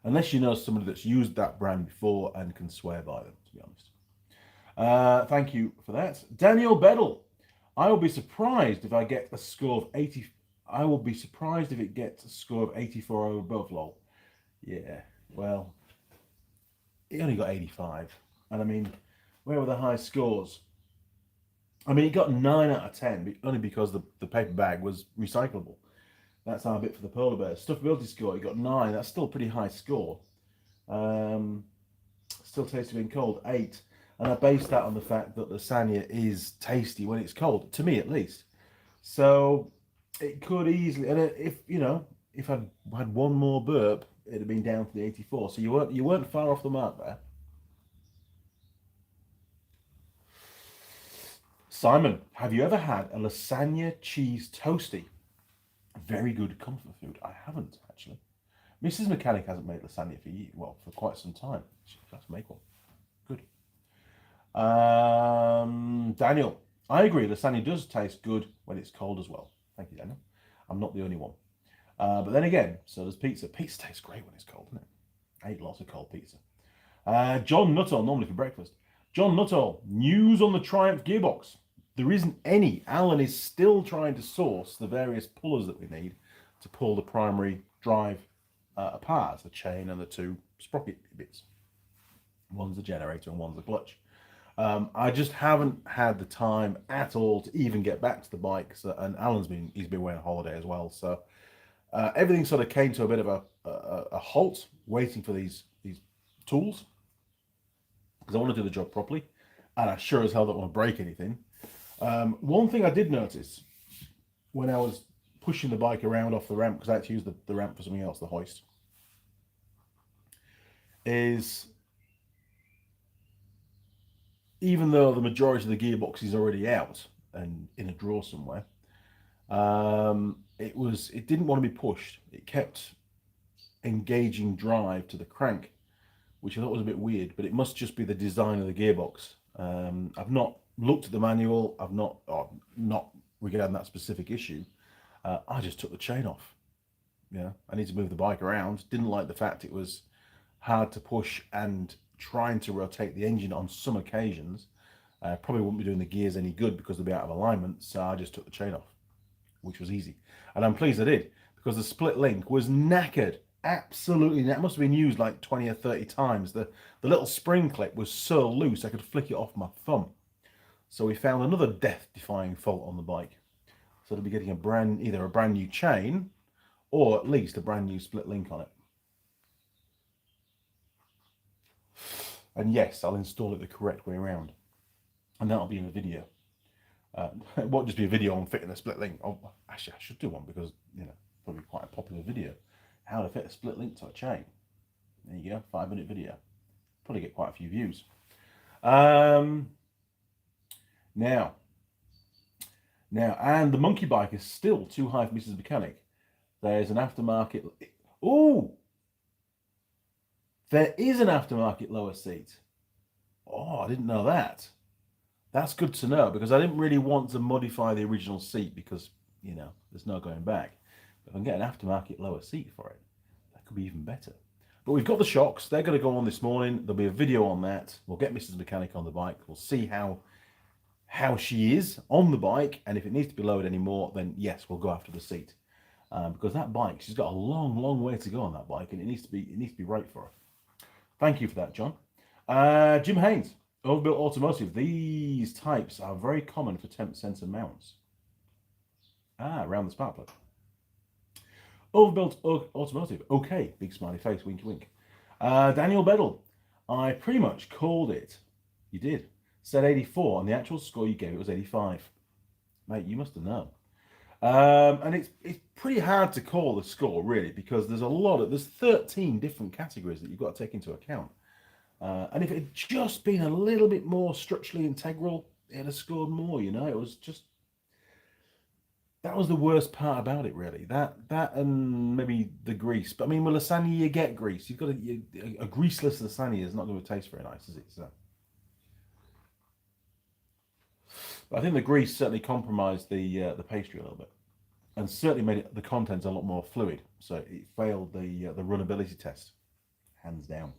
Unless you know somebody that's used that brand before and can swear by them, to be honest. Thank you for that. Daniel Bedell. I will be surprised if I get a score of 80. I will be surprised if it gets a score of 84 or above, lol. Yeah, well, it only got 85. And I mean, where were the high scores? I mean, it got 9 out of 10, only because the paper bag was recyclable. That's our bit for the polar bear. Stuffability score, you got 9. That's still a pretty high score. Still tasty when cold, 8. And I based that on the fact that lasagna is tasty when it's cold, to me at least. So it could easily, and if I'd had one more burp, it'd have been down to the 84. So you weren't far off the mark there. Simon, have you ever had a lasagna cheese toasty? Very good comfort food. I haven't, actually. Mrs. Mechanic hasn't made lasagna for quite some time. She has to make one. Good. Daniel, I agree. Lasagna does taste good when it's cold as well. Thank you, Daniel. I'm not the only one. But then again, so does pizza. Pizza tastes great when it's cold, doesn't it? I eat lots of cold pizza. John Nuttall, normally for breakfast. John Nuttall, news on the Triumph gearbox. There isn't any. Alan is still trying to source the various pullers that we need to pull the primary drive apart, the chain and the two sprocket bits. One's the generator and one's the clutch. I just haven't had the time at all to even get back to the bike. So, and he's been away on holiday as well. So everything sort of came to a bit of a halt, waiting for these tools, because I want to do the job properly, and I sure as hell don't want to break anything. One thing I did notice when I was pushing the bike around off the ramp, because I had to use the ramp for something else, the hoist, is even though the majority of the gearbox is already out and in a drawer somewhere, it didn't want to be pushed. It kept engaging drive to the crank, which I thought was a bit weird, but it must just be the design of the gearbox. I've not looked at the manual. I've not regarding that specific issue. I just took the chain off. Yeah, I need to move the bike around. Didn't like the fact it was hard to push, and trying to rotate the engine on some occasions probably wouldn't be doing the gears any good because they'd be out of alignment. So I just took the chain off, which was easy, and I'm pleased I did, because the split link was knackered. Absolutely, that must have been used like 20 or 30 times. The little spring clip was so loose I could flick it off my thumb. So we found another death-defying fault on the bike. So to be getting either a brand new chain or at least a brand new split link on it. And yes, I'll install it the correct way around, and that'll be in a video. It won't just be a video on fitting a split link. Oh, actually, I should do one, because probably quite a popular video, how to fit a split link to a chain. There you go, 5-minute video. Probably get quite a few views. Now, and the monkey bike is still too high for Mrs. Mechanic. There's an aftermarket. Oh, there is an aftermarket lower seat. Oh, I didn't know that. That's good to know, because I didn't really want to modify the original seat, because there's no going back. But if I can get an aftermarket lower seat for it, that could be even better. But we've got the shocks. They're going to go on this morning. There'll be a video on that. We'll get Mrs. Mechanic on the bike. We'll see how she is on the bike, and if it needs to be lowered anymore, then yes, we'll go after the seat, because that bike, she's got a long way to go on that bike, and it needs to be right for her. Thank you for that, John. Jim Haynes, Overbuilt Automotive. These types are very common for temp sensor mounts. Around the spark plug. Overbuilt Automotive. Okay, big smiley face, winky wink. Daniel Beddle, I pretty much called it. You did. Said 84, and the actual score you gave it was 85. Mate, you must have known. And it's pretty hard to call the score, really, because there's 13 different categories that you've got to take into account. And if it had just been a little bit more structurally integral, it'd have scored more. It was just, that was the worst part about it, really. That and maybe the grease. But I mean, with lasagna, you get grease. You've got a greaseless lasagna is not going to taste very nice, is it? So. But I think the grease certainly compromised the pastry a little bit, and certainly made the contents a lot more fluid. So it failed the runnability test, hands down.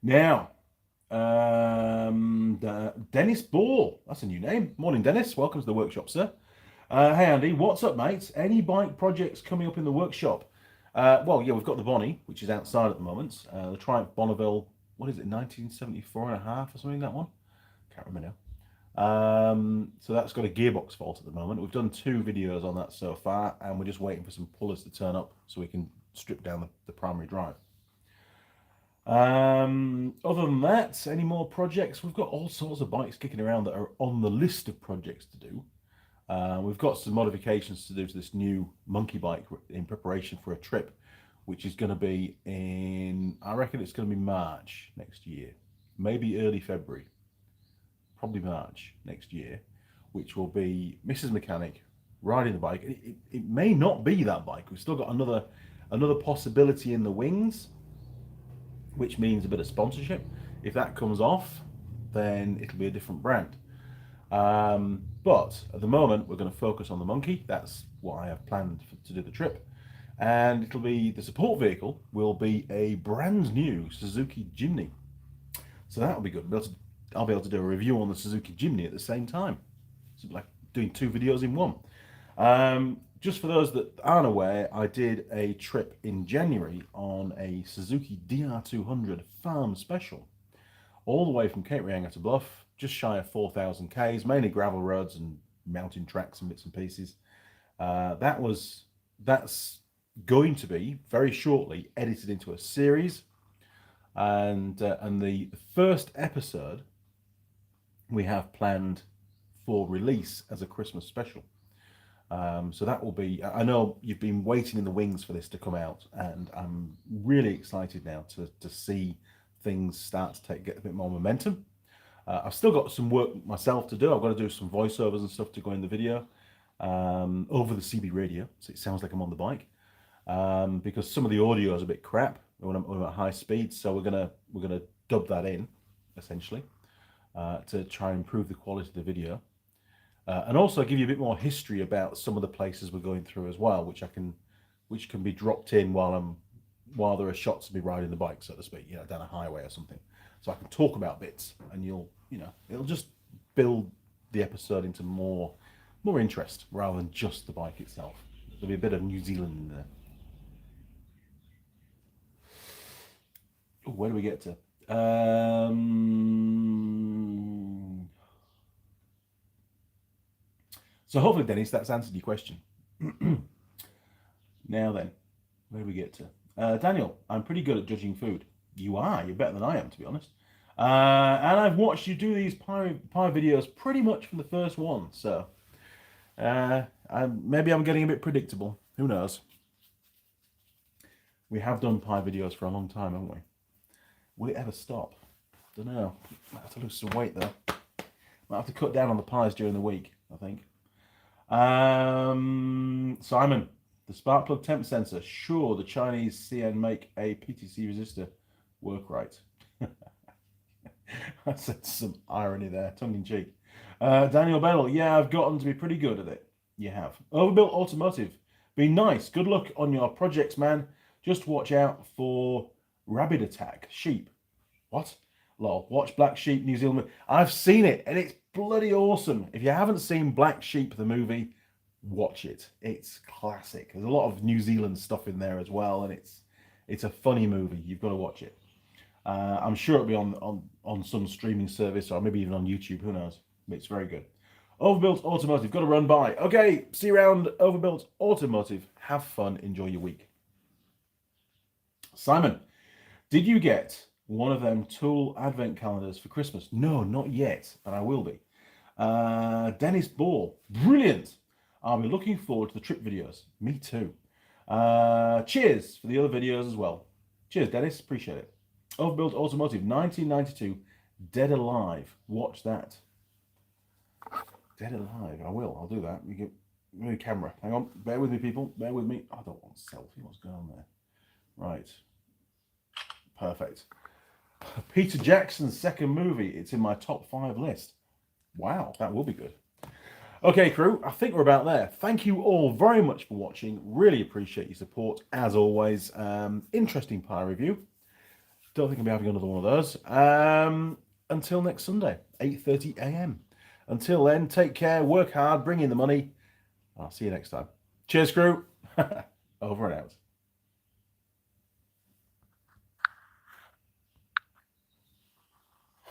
Now, Dennis Ball, that's a new name. Morning, Dennis. Welcome to the workshop, sir. Hey, Andy. What's up, mates? Any bike projects coming up in the workshop? Well, yeah, we've got the Bonnie, which is outside at the moment. The Triumph Bonneville, what is it, 1974 and a half or something, that one? Can't remember now. So that's got a gearbox fault at the moment. We've done 2 videos on that so far, and we're just waiting for some pullers to turn up so we can strip down the primary drive. Other than that, any more projects? We've got all sorts of bikes kicking around that are on the list of projects to do. We've got some modifications to do to this new monkey bike in preparation for a trip, which is going to be I reckon it's going to be March next year, maybe early February. Probably March next year, which will be Mrs. Mechanic riding the bike. It may not be that bike. We've still got another possibility in the wings, which means a bit of sponsorship. If that comes off, then it'll be a different brand. But at the moment, we're going to focus on the monkey. That's what I have planned to do the trip. And it'll be, the support vehicle will be a brand new Suzuki Jimny. So that'll be good. I'll be able to do a review on the Suzuki Jimny at the same time. So like doing 2 videos in one. just for those that aren't aware, I did a trip in January on a Suzuki DR200 farm special, all the way from Cape Reinga to Bluff, just shy of 4,000 Ks, mainly gravel roads and mountain tracks and bits and pieces. That's going to be very shortly edited into a series, and the first episode we have planned for release as a Christmas special. So that will be, I know you've been waiting in the wings for this to come out, and I'm really excited now to see things start to get a bit more momentum. I've still got some work myself to do. I've got to do some voiceovers and stuff to go in the video over the CB radio, so it sounds like I'm on the bike, because some of the audio is a bit crap when I'm at high speed. So we're gonna dub that in essentially to try and improve the quality of the video. And also give you a bit more history about some of the places we're going through as well, which can be dropped in while there are shots of me riding the bike, so to speak, down a highway or something. So I can talk about bits, and it'll just build the episode into more interest rather than just the bike itself. There'll be a bit of New Zealand in there. Ooh, where do we get to? So hopefully, Dennis, that's answered your question. Now then, where do we get to? Daniel, I'm pretty good at judging food. You are. You're better than I am, to be honest. And I've watched you do these pie videos pretty much from the first one. So maybe I'm getting a bit predictable. Who knows? We have done pie videos for a long time, haven't we? Will it ever stop? Don't know. Might have to lose some weight, though. Might have to cut down on the pies during the week, I think. Simon, the spark plug temp sensor. Sure, the Chinese CN make a PTC resistor work right. I said some irony there, tongue in cheek. Daniel Bell, yeah, I've gotten to be pretty good at it. You have. Overbuilt Automotive, be nice. Good luck on your projects, man. Just watch out for rabbit attack. Sheep. What? Lol. Watch Black Sheep, New Zealand. I've seen it, and it's bloody awesome. If you haven't seen Black Sheep, the movie, watch it. It's classic. There's a lot of New Zealand stuff in there as well, and it's a funny movie. You've got to watch it. I'm sure it'll be on some streaming service, or maybe even on YouTube. Who knows? But it's very good. Overbuilt Automotive. Got to run by. Okay, see you around Overbuilt Automotive. Have fun. Enjoy your week. Simon, did you get one of them Tool advent calendars for Christmas? No, not yet, but I will be. Dennis Ball, brilliant. I'll be looking forward to the trip videos. Me too. Cheers for the other videos as well. Cheers, Dennis. Appreciate it. Overbuilt Automotive, 1992, Dead Alive. Watch that. Dead Alive. I will. I'll do that. You get the camera. Hang on. Bear with me, people. Bear with me. I don't want selfie. What's going on there? Right. Perfect. Peter Jackson's second movie. It's in my top 5 list. Wow, that will be good. Okay, crew, I think we're about there. Thank you all very much for watching. Really appreciate your support, as always. Interesting pie review. Don't think I'll be having another one of those. Until next Sunday, 8:30 a.m. Until then, take care, work hard, bring in the money. I'll see you next time. Cheers, crew. Over and out.